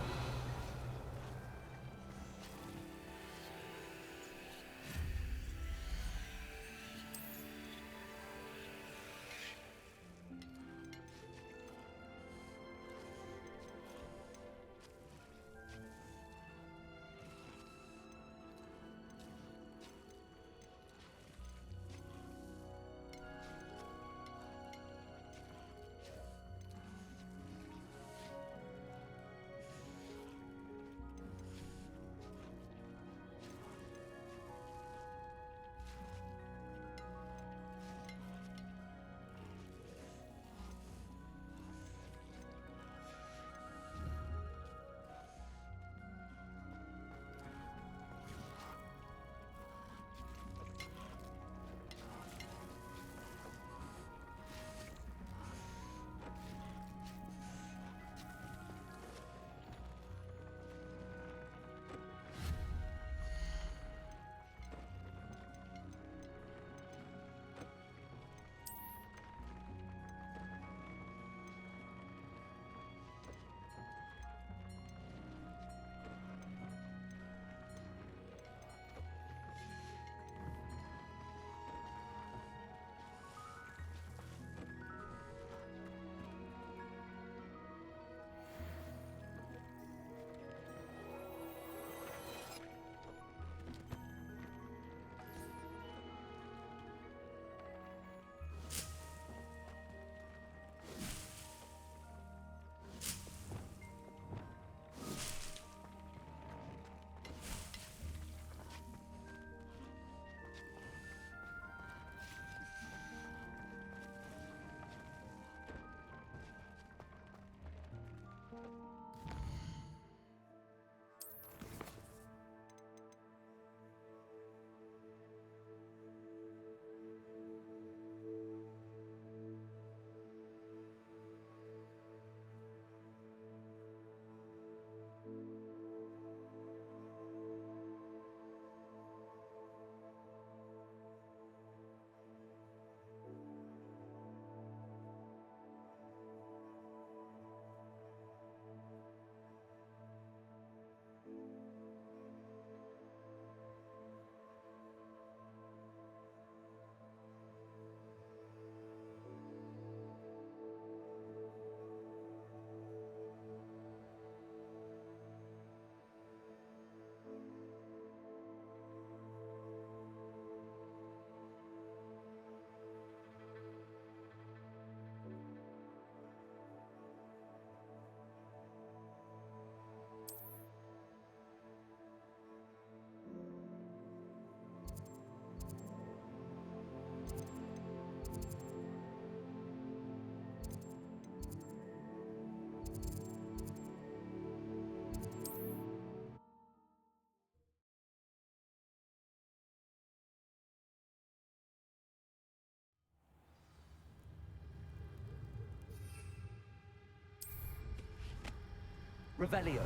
Revelio.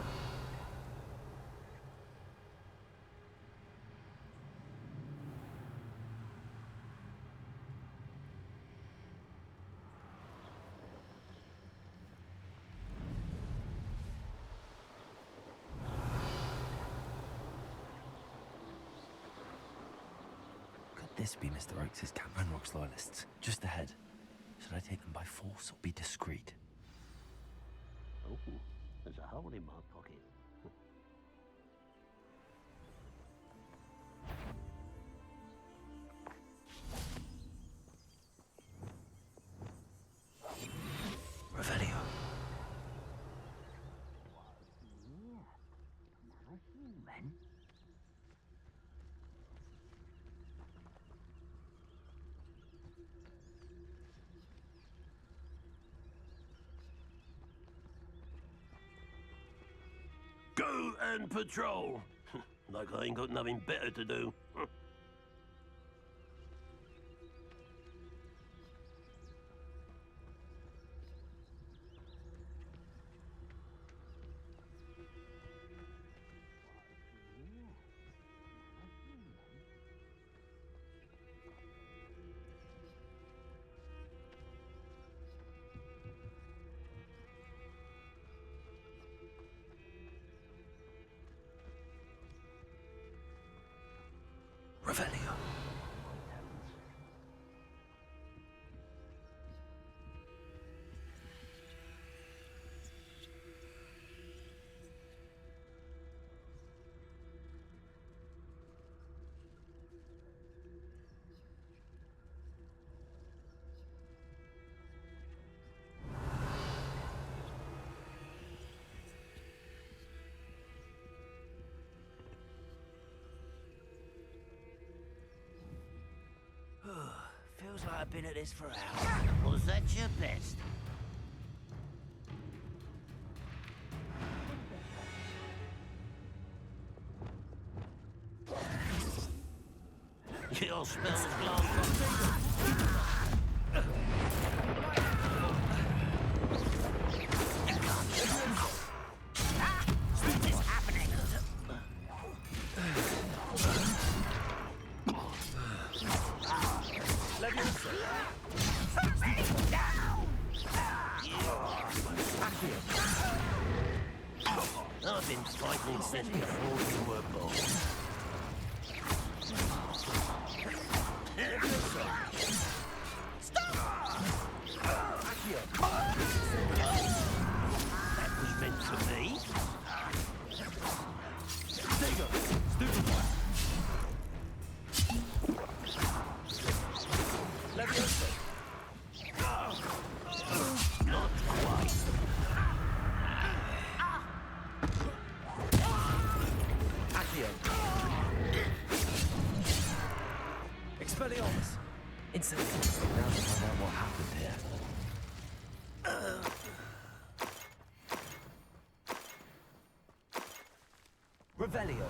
Could this be Mr. Oakes' Camp Ranrock's loyalists? Just ahead. Should I take them by force or be discreet? Oh, there's a hole in my pocket. Revelio. Go and patrol. Like I ain't got nothing better to do. Revelio. Feels like I've been at this for hours. Was that your best? Your spells last. I've been fighting since before you were born. That was meant for me. Not quite. Expelliarmus! Instantly. Now to find out what happened here. Revelio.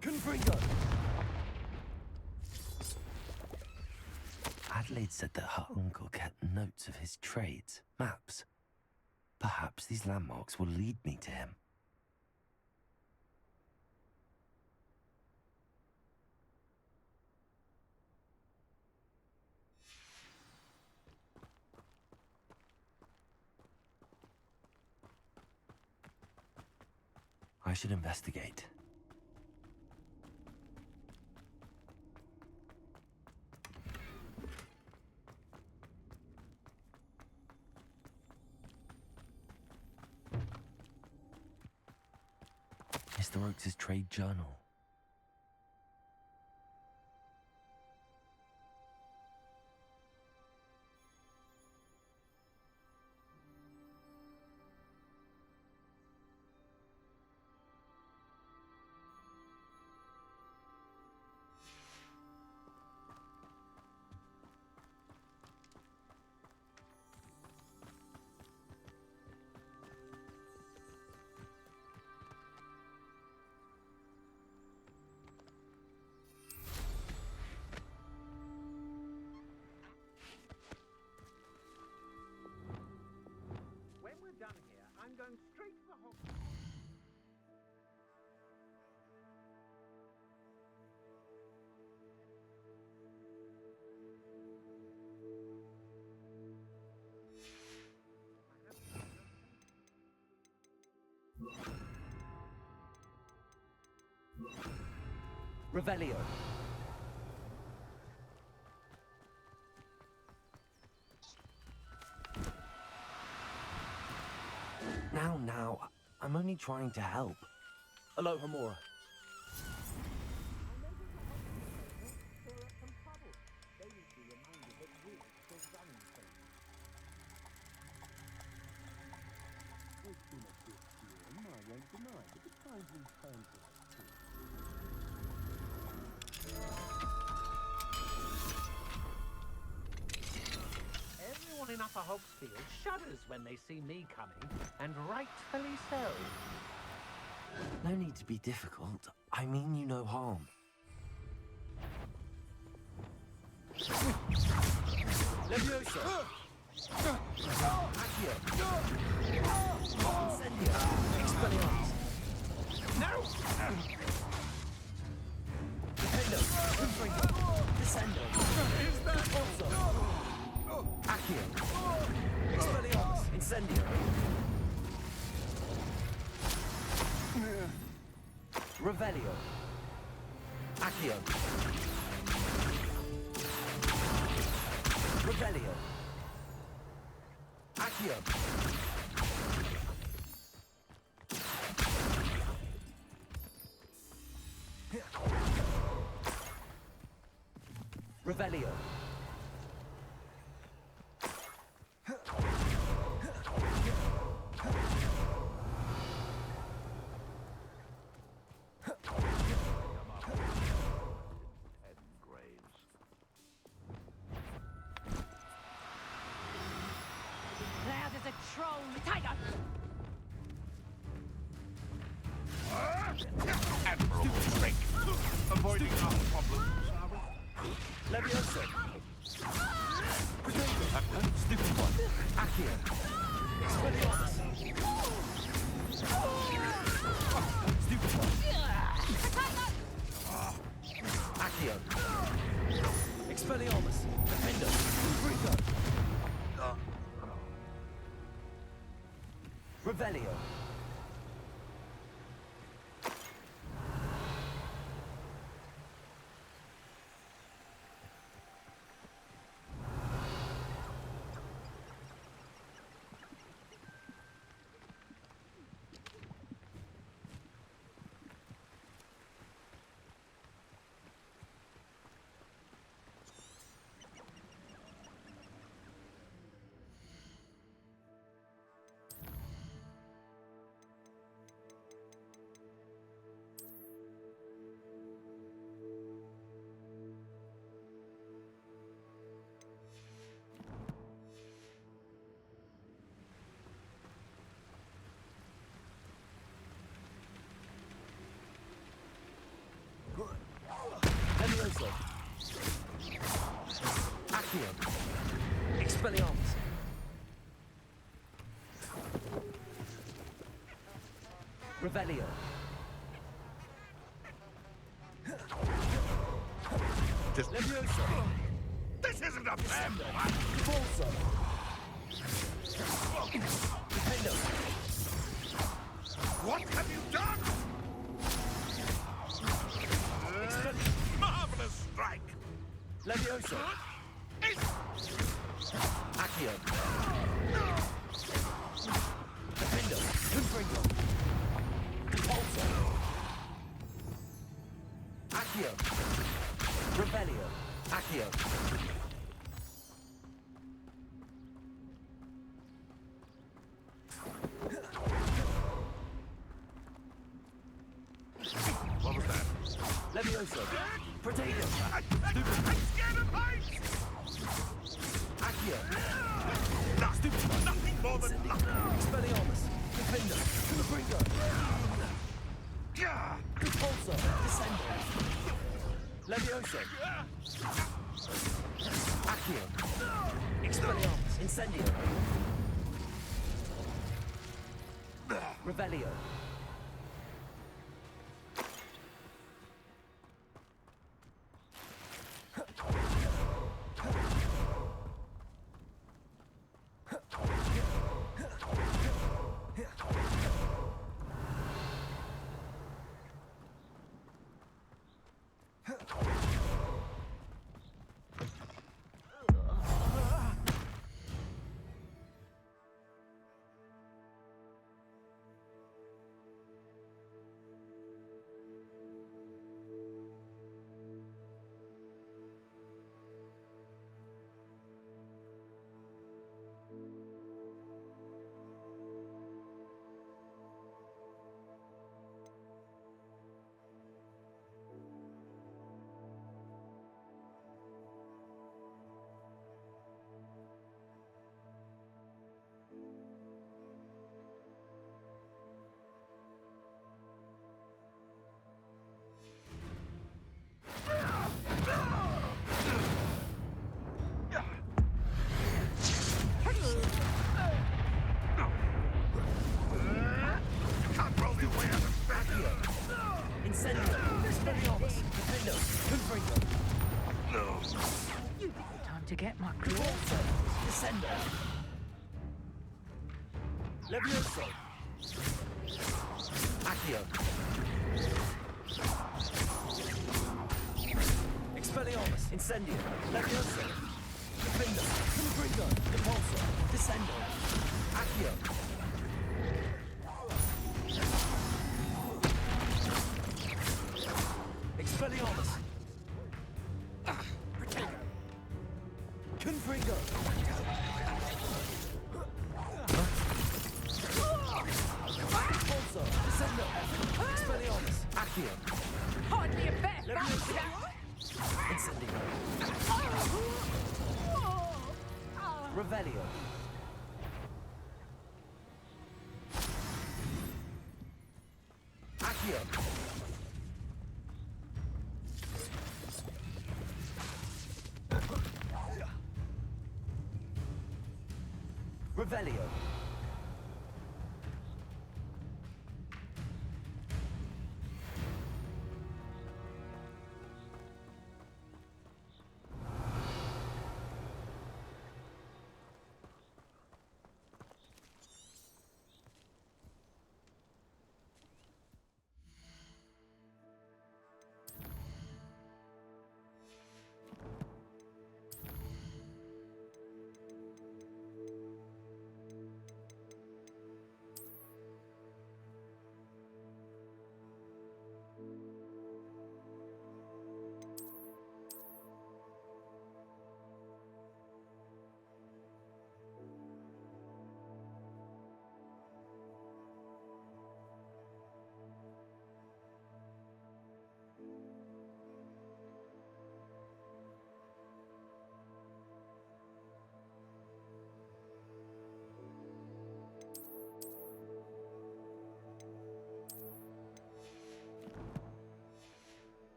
Confringo. Adelaide said that her uncle kept notes of his trades, maps. Perhaps these landmarks will lead me to him. I should investigate. Mr. Oakes' trade journal. Revelio. Now, I'm only trying to help. Aloha Mora. Everyone in Upper Hogsfield shudders when they see me coming, and rightfully so. No need to be difficult. I mean you no harm. Leviosa! Accio! Incendio! Expelliarmus! No! Defendo! Confringo! Descendo! Is that also? Accio! Expelliarmus! Incendio! Revelio! Accio! Revelio! Accio! Revelio! There, there's a troll. Tiger! Admirable trick. Avoiding our problems, are we? Leviosa! Stupid one! Accio! Expelliarmus! Stupid one! Accio! Expelliarmus! Defender! Confringo! Revelio! Leviosa! Accio! Expelliarmus! Revelio! Just Leviosa! This isn't a fair fight! Forza! Defendo! What have you done? Marvelous strike! Leviosa! Accio! Defendo! Confringo! Repulsor! Accio! Revelio! Accio! What was that? Leviosa! Potato! I'm scared of heights! Accio! Nothing more than luck! Expelliarmus! Defender! Confringo! Repulsor! Descendo! Leviosa! Accio! Expelliarmus! Incendio! Revelio! Incendio! Expelliarmus! Defendo! Confringo! You didn't time to get my claws. Repulso! Descendo! Levioso! Accio! Expelliarmus! Incendio! Levioso! Defendo! Confringo! Repulso! Descendo! Accio! Expelliarmus! Protego! Confringo! Repulso! Descendo! Expelliarmus! Accio! Hardly a bet. Levioso! Incendio! Revelio! Accio! Revelio!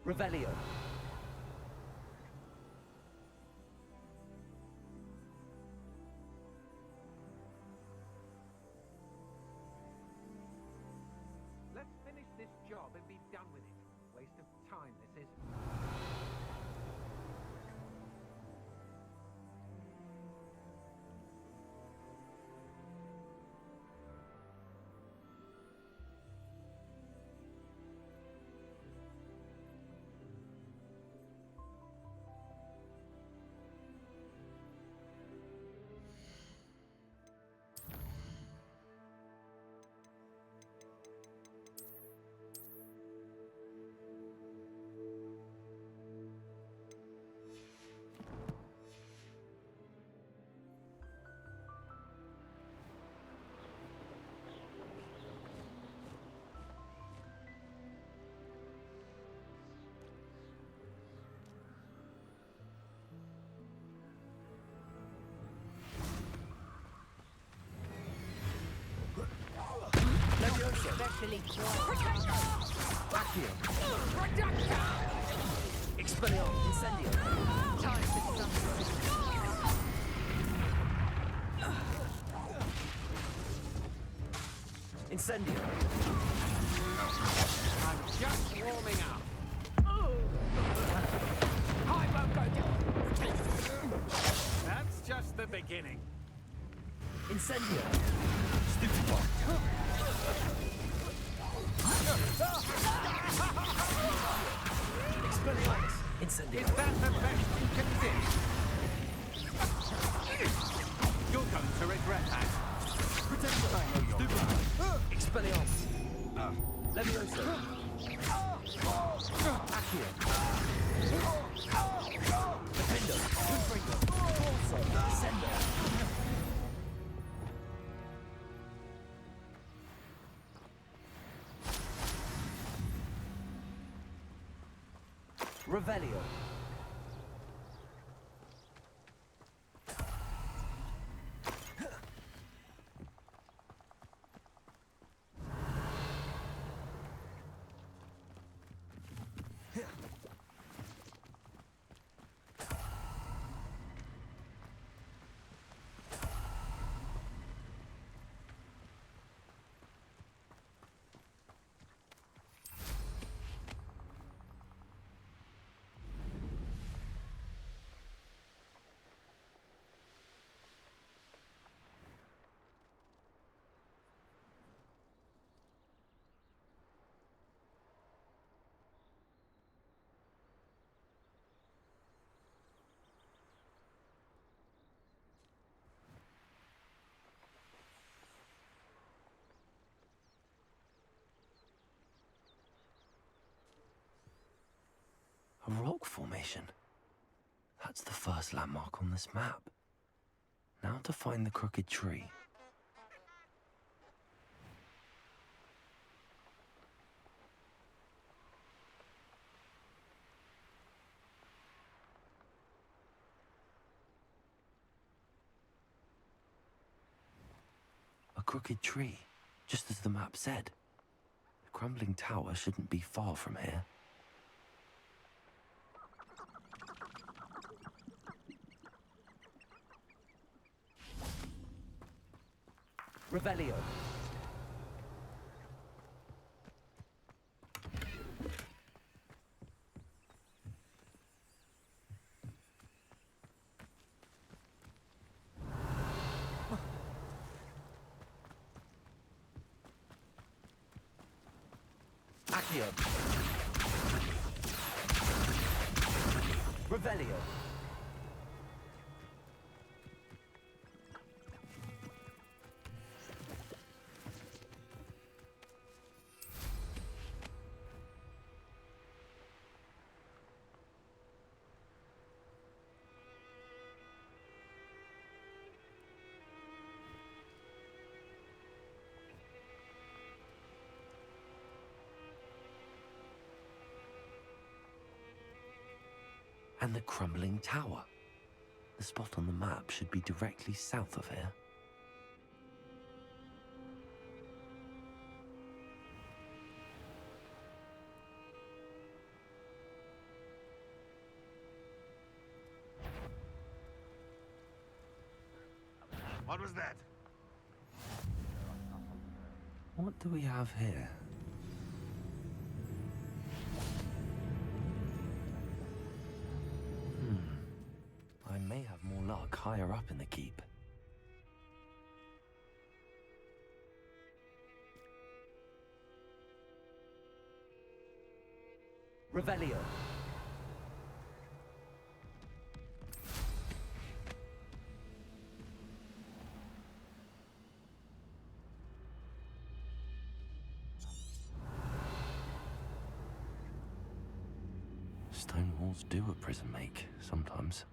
Revelio! Let's finish this job and be done with it. Waste of time, this is. Especially Accio! Expelliarmus! Incendio! time for something. Incendio! I'm just warming up. I won't go down. That's just the beginning. Incendio! Stupefy! Expelliarmus! Incendio! Is that the best you can do? You're going to regret that. Protector! I know you're Expelliarmus! Levioso! Accio! Revelio. A rock formation. That's the first landmark on this map. Now to find the crooked tree. A crooked tree, just as the map said. The crumbling tower shouldn't be far from here. Revelio. Accio. Revelio. And the crumbling tower. The spot on the map should be directly south of here. What was that? What do we have here? I may have more luck higher up in the keep. Revelio. Stone walls do a prison make, sometimes.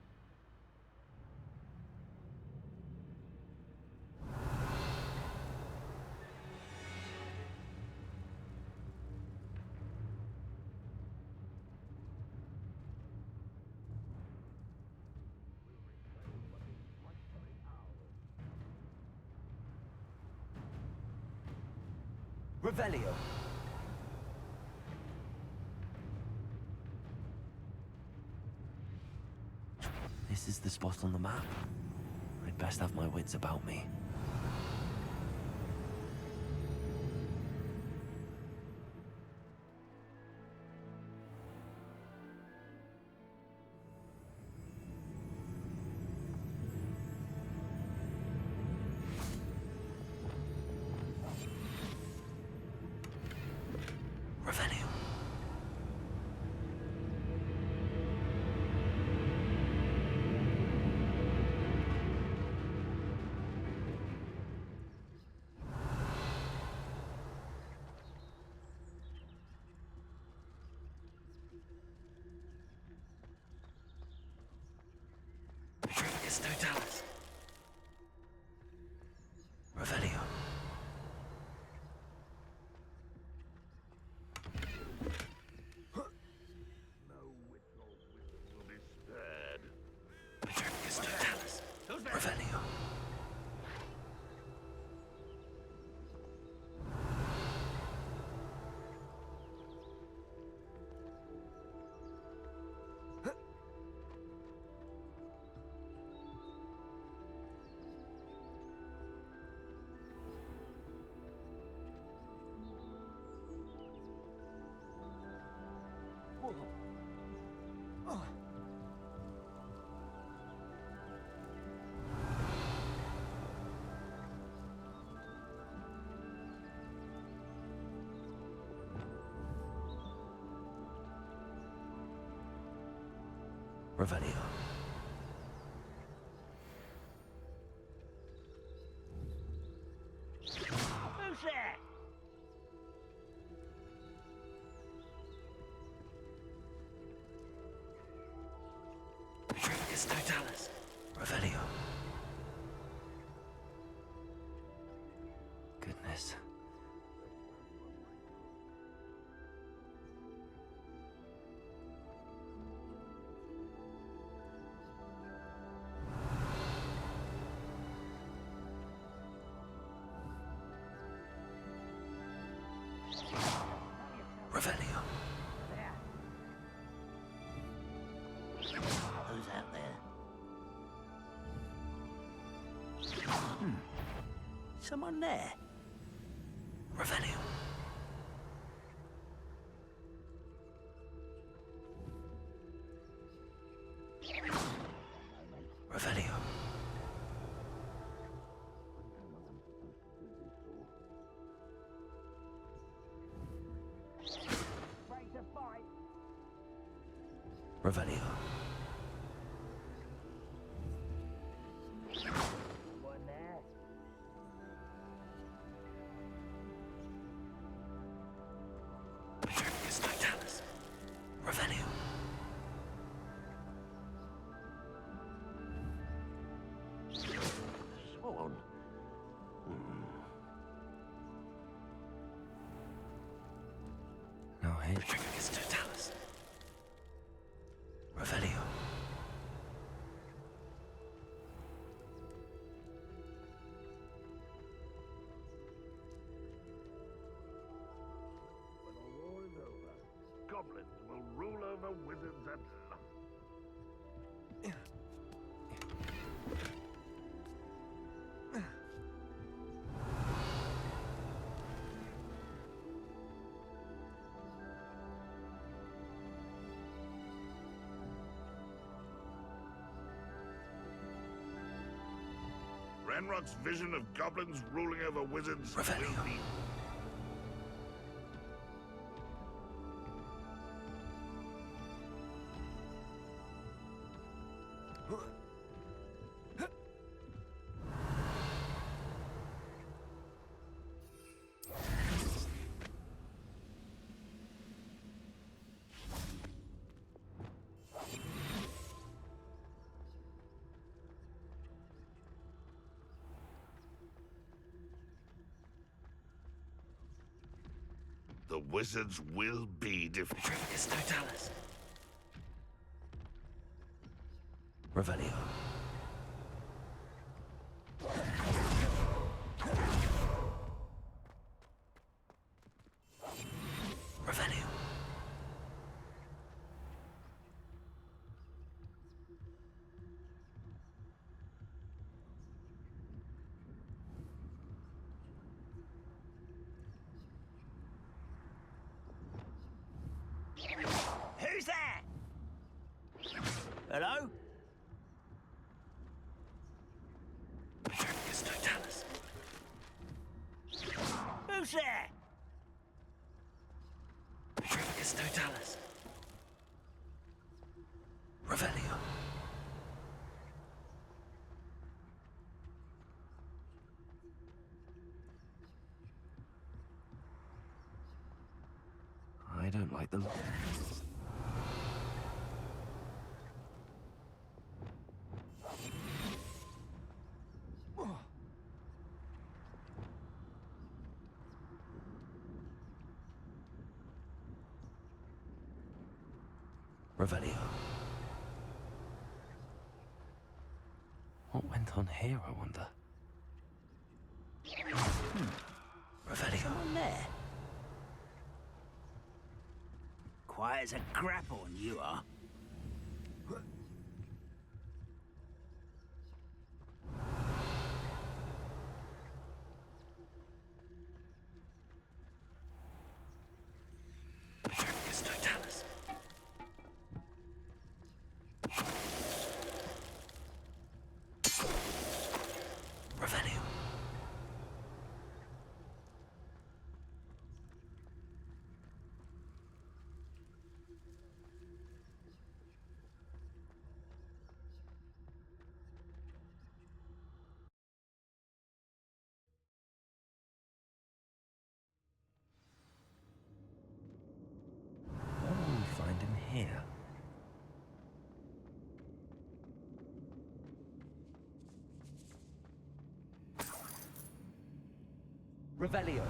Revelio. This is the spot on the map. I'd best have my wits about me. Revelio. Petrificus totalis. Revelio. No witness. Revelio. Who's there? Petrificus totalis. Revelio. Goodness. Revelio. Who's out there? Someone there? Revelio. Revelio. Ready to fight? Revelio. One there. Petrificus totalis. Revelio. Sworn. No hate. Petrificus totalis. Revelio. When the war is over, goblins will rule over wizards at last. Ranrock's vision of goblins ruling over wizards will be... The wizards will be defeated. Petrificus totalis. Revelio. Revelio. Who's there? Hello? Petrificus totalis. Who's there? Petrificus totalis. Revelio. I don't like the look. Revelio. What went on here, I wonder? Revelio. Someone there? Quiet as a grapphorn, you are. Petrificus totalis. Revelio. Revelio.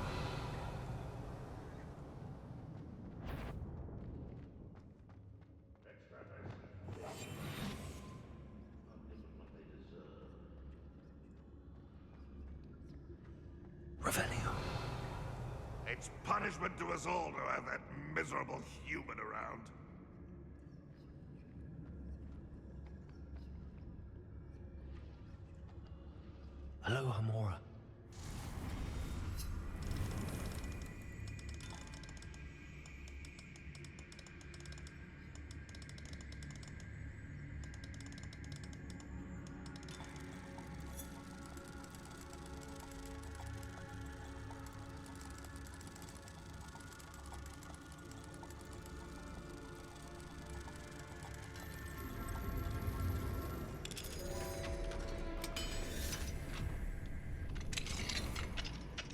Revelio. It's punishment to us all to have that miserable human around. Hello, Hamora.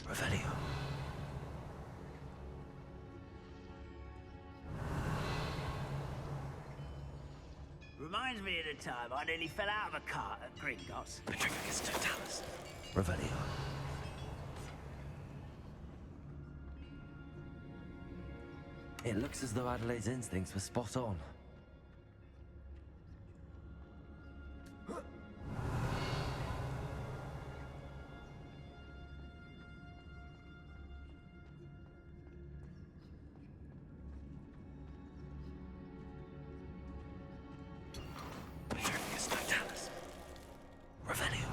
Revelio. Reminds me of the time I nearly fell out of a cart at Gringotts. Petrificus totalis. Revelio. It looks as though Adelaide's instincts were spot on. Petrificus totalis. Revelio.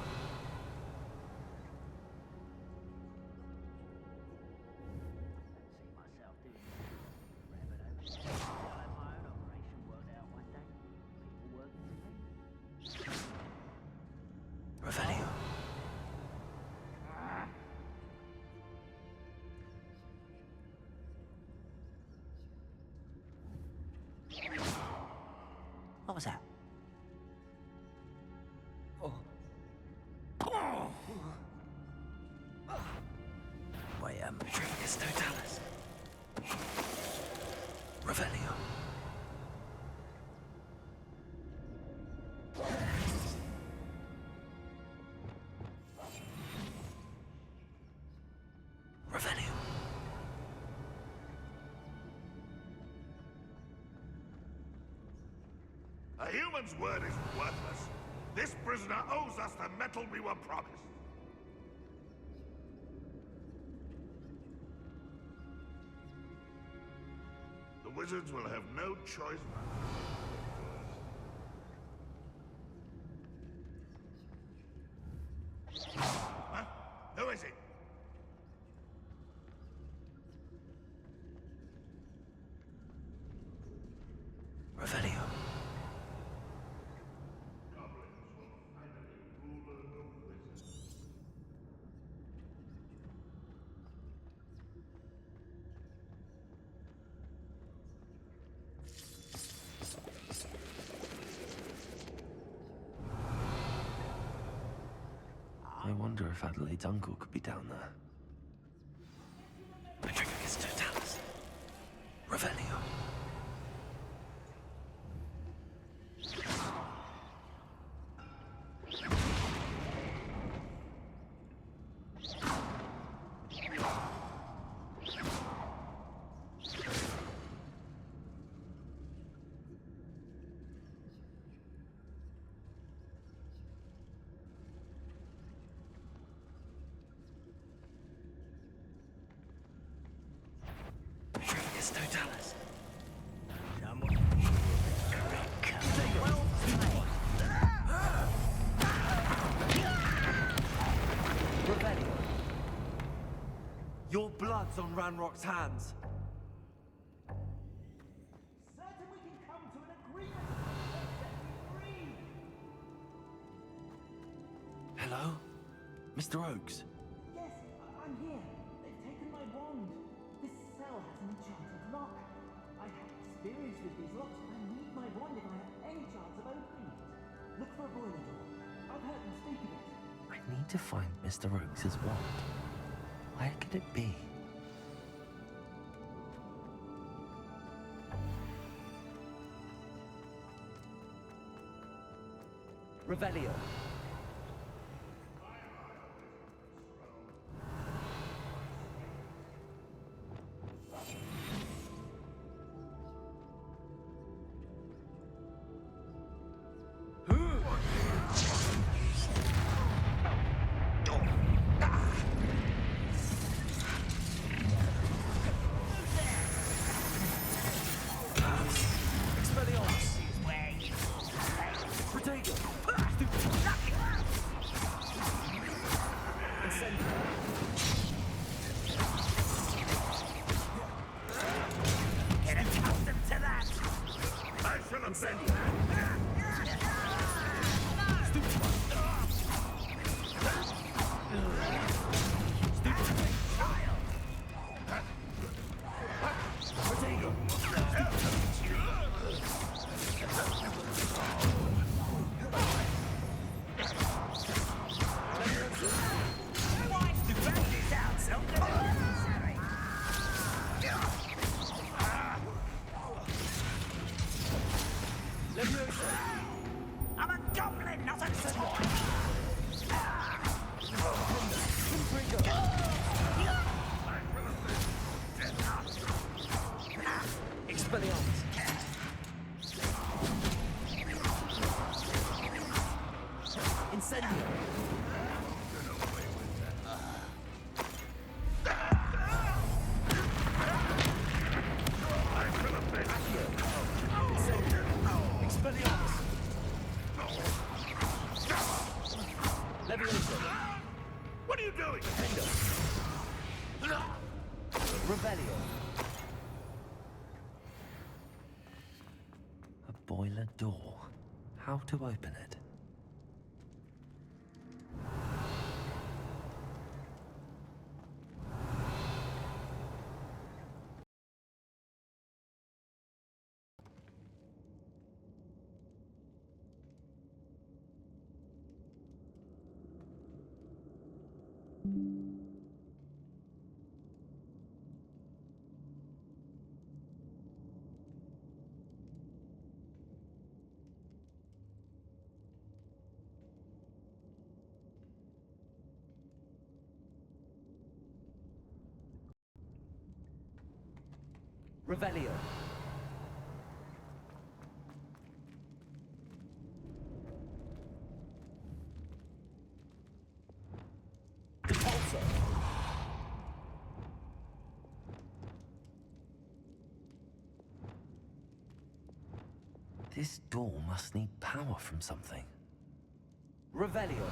See myself doing it forever though. I'll have my own operation worked out one day. People working for me. Revelio. What was that? Wait, Petrificus totalis. Revelio. Revelio. A human's word is worthless. This prisoner owes us the metal we were promised. The wizards will have no choice but... Huh? Who is it? Revelio. I wonder if Adelaide's uncle could be down there. Petrificus totalis. Revelio. Petrificus totalis. Revelio. Your blood's on Ranrock's hands. Certain we can come to an agreement. Free. Hello? Mr. Oakes? Yes, I'm here. They've taken my wand. This cell has an enchanted lock. I have experience with these locks, but I need my wand if I have any chance of opening it. Look for a boiler door. I've heard them speak of it. I need to find Mr. Oakes' wand. Where could it be? Revelio. Incendio. I'm a goblin, not a toy! Expelliarmus. Incendio. What are you doing? Revelio. A boiler door. How to open it? Revelio. Depulso. This door must need power from something. Revelio.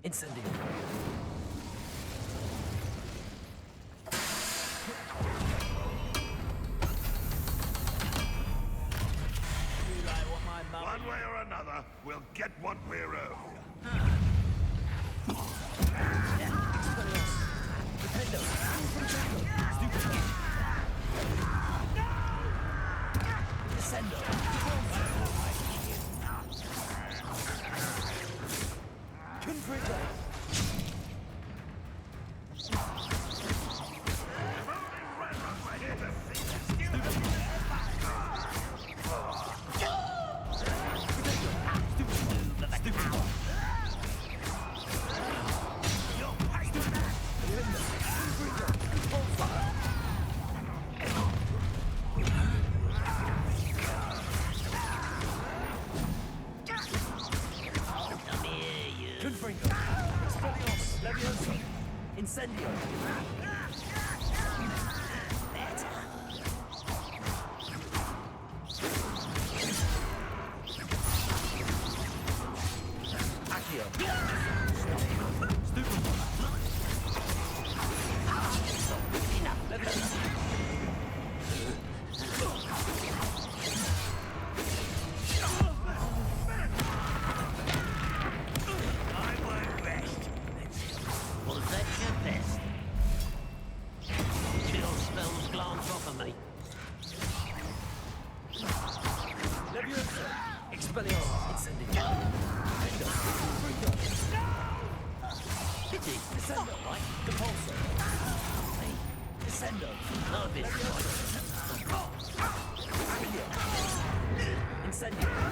Incendio. One way or another, we'll get what we're owed. Incendio. Incendio.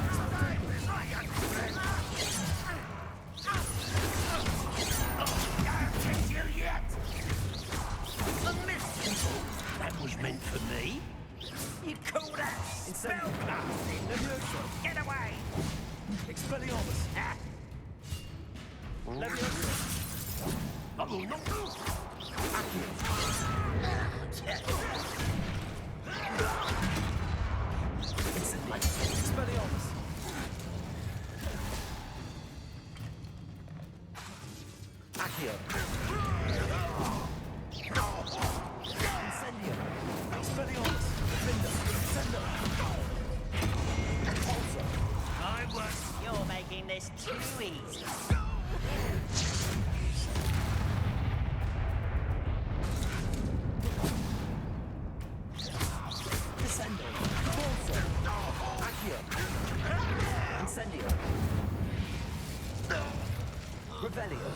You're making this too easy. Descendo. Pulso. Accio. Incendio. Revelio.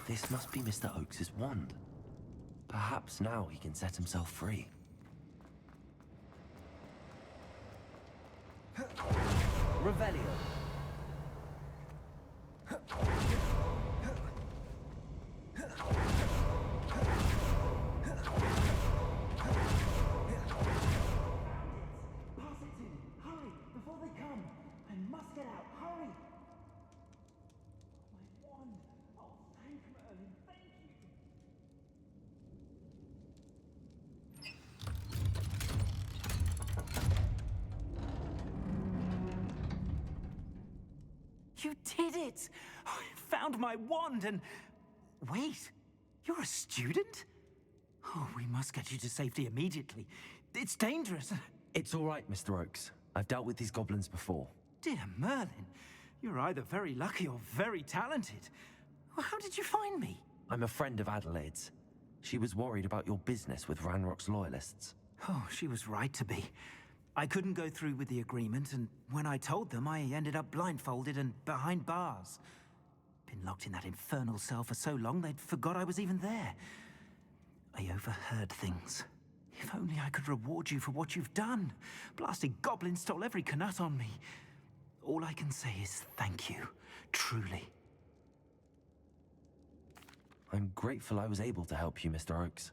This must be Mr. Oakes's wand. Perhaps now he can set himself free. Revelio. Hurry, before they come! I must get out, hurry! My wand! Oh, thank Merlin, thank you! You did it! I found my wand and... Wait, you're a student? Oh, we must get you to safety immediately. It's dangerous. It's all right, Mr. Oakes. I've dealt with these goblins before. Dear Merlin, you're either very lucky or very talented. Well, how did you find me? I'm a friend of Adelaide's. She was worried about your business with Ranrock's loyalists. Oh, she was right to be. I couldn't go through with the agreement, and when I told them, I ended up blindfolded and behind bars. Been locked in that infernal cell for so long, they'd forgot I was even there. I overheard things. If only I could reward you for what you've done. Blasted goblin stole every canut on me. All I can say is thank you, truly. I'm grateful I was able to help you, Mr. Oakes.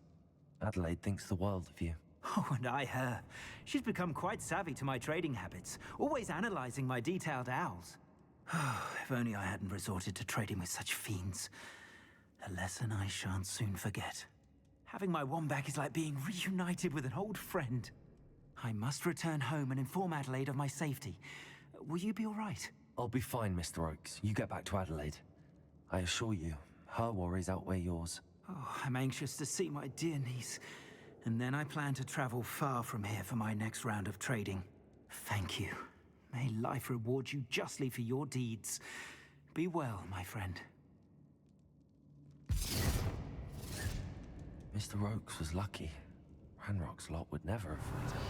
Adelaide thinks the world of you. Oh, and I her. She's become quite savvy to my trading habits, always analyzing my detailed owls. If only I hadn't resorted to trading with such fiends. A lesson I shan't soon forget. Having my wand back is like being reunited with an old friend. I must return home and inform Adelaide of my safety. Will you be all right? I'll be fine, Mr. Oakes. You get back to Adelaide. I assure you, her worries outweigh yours. Oh, I'm anxious to see my dear niece. And then I plan to travel far from here for my next round of trading. Thank you. May life reward you justly for your deeds. Be well, my friend. Mr. Oakes was lucky. Ranrock's lot would never have freed him.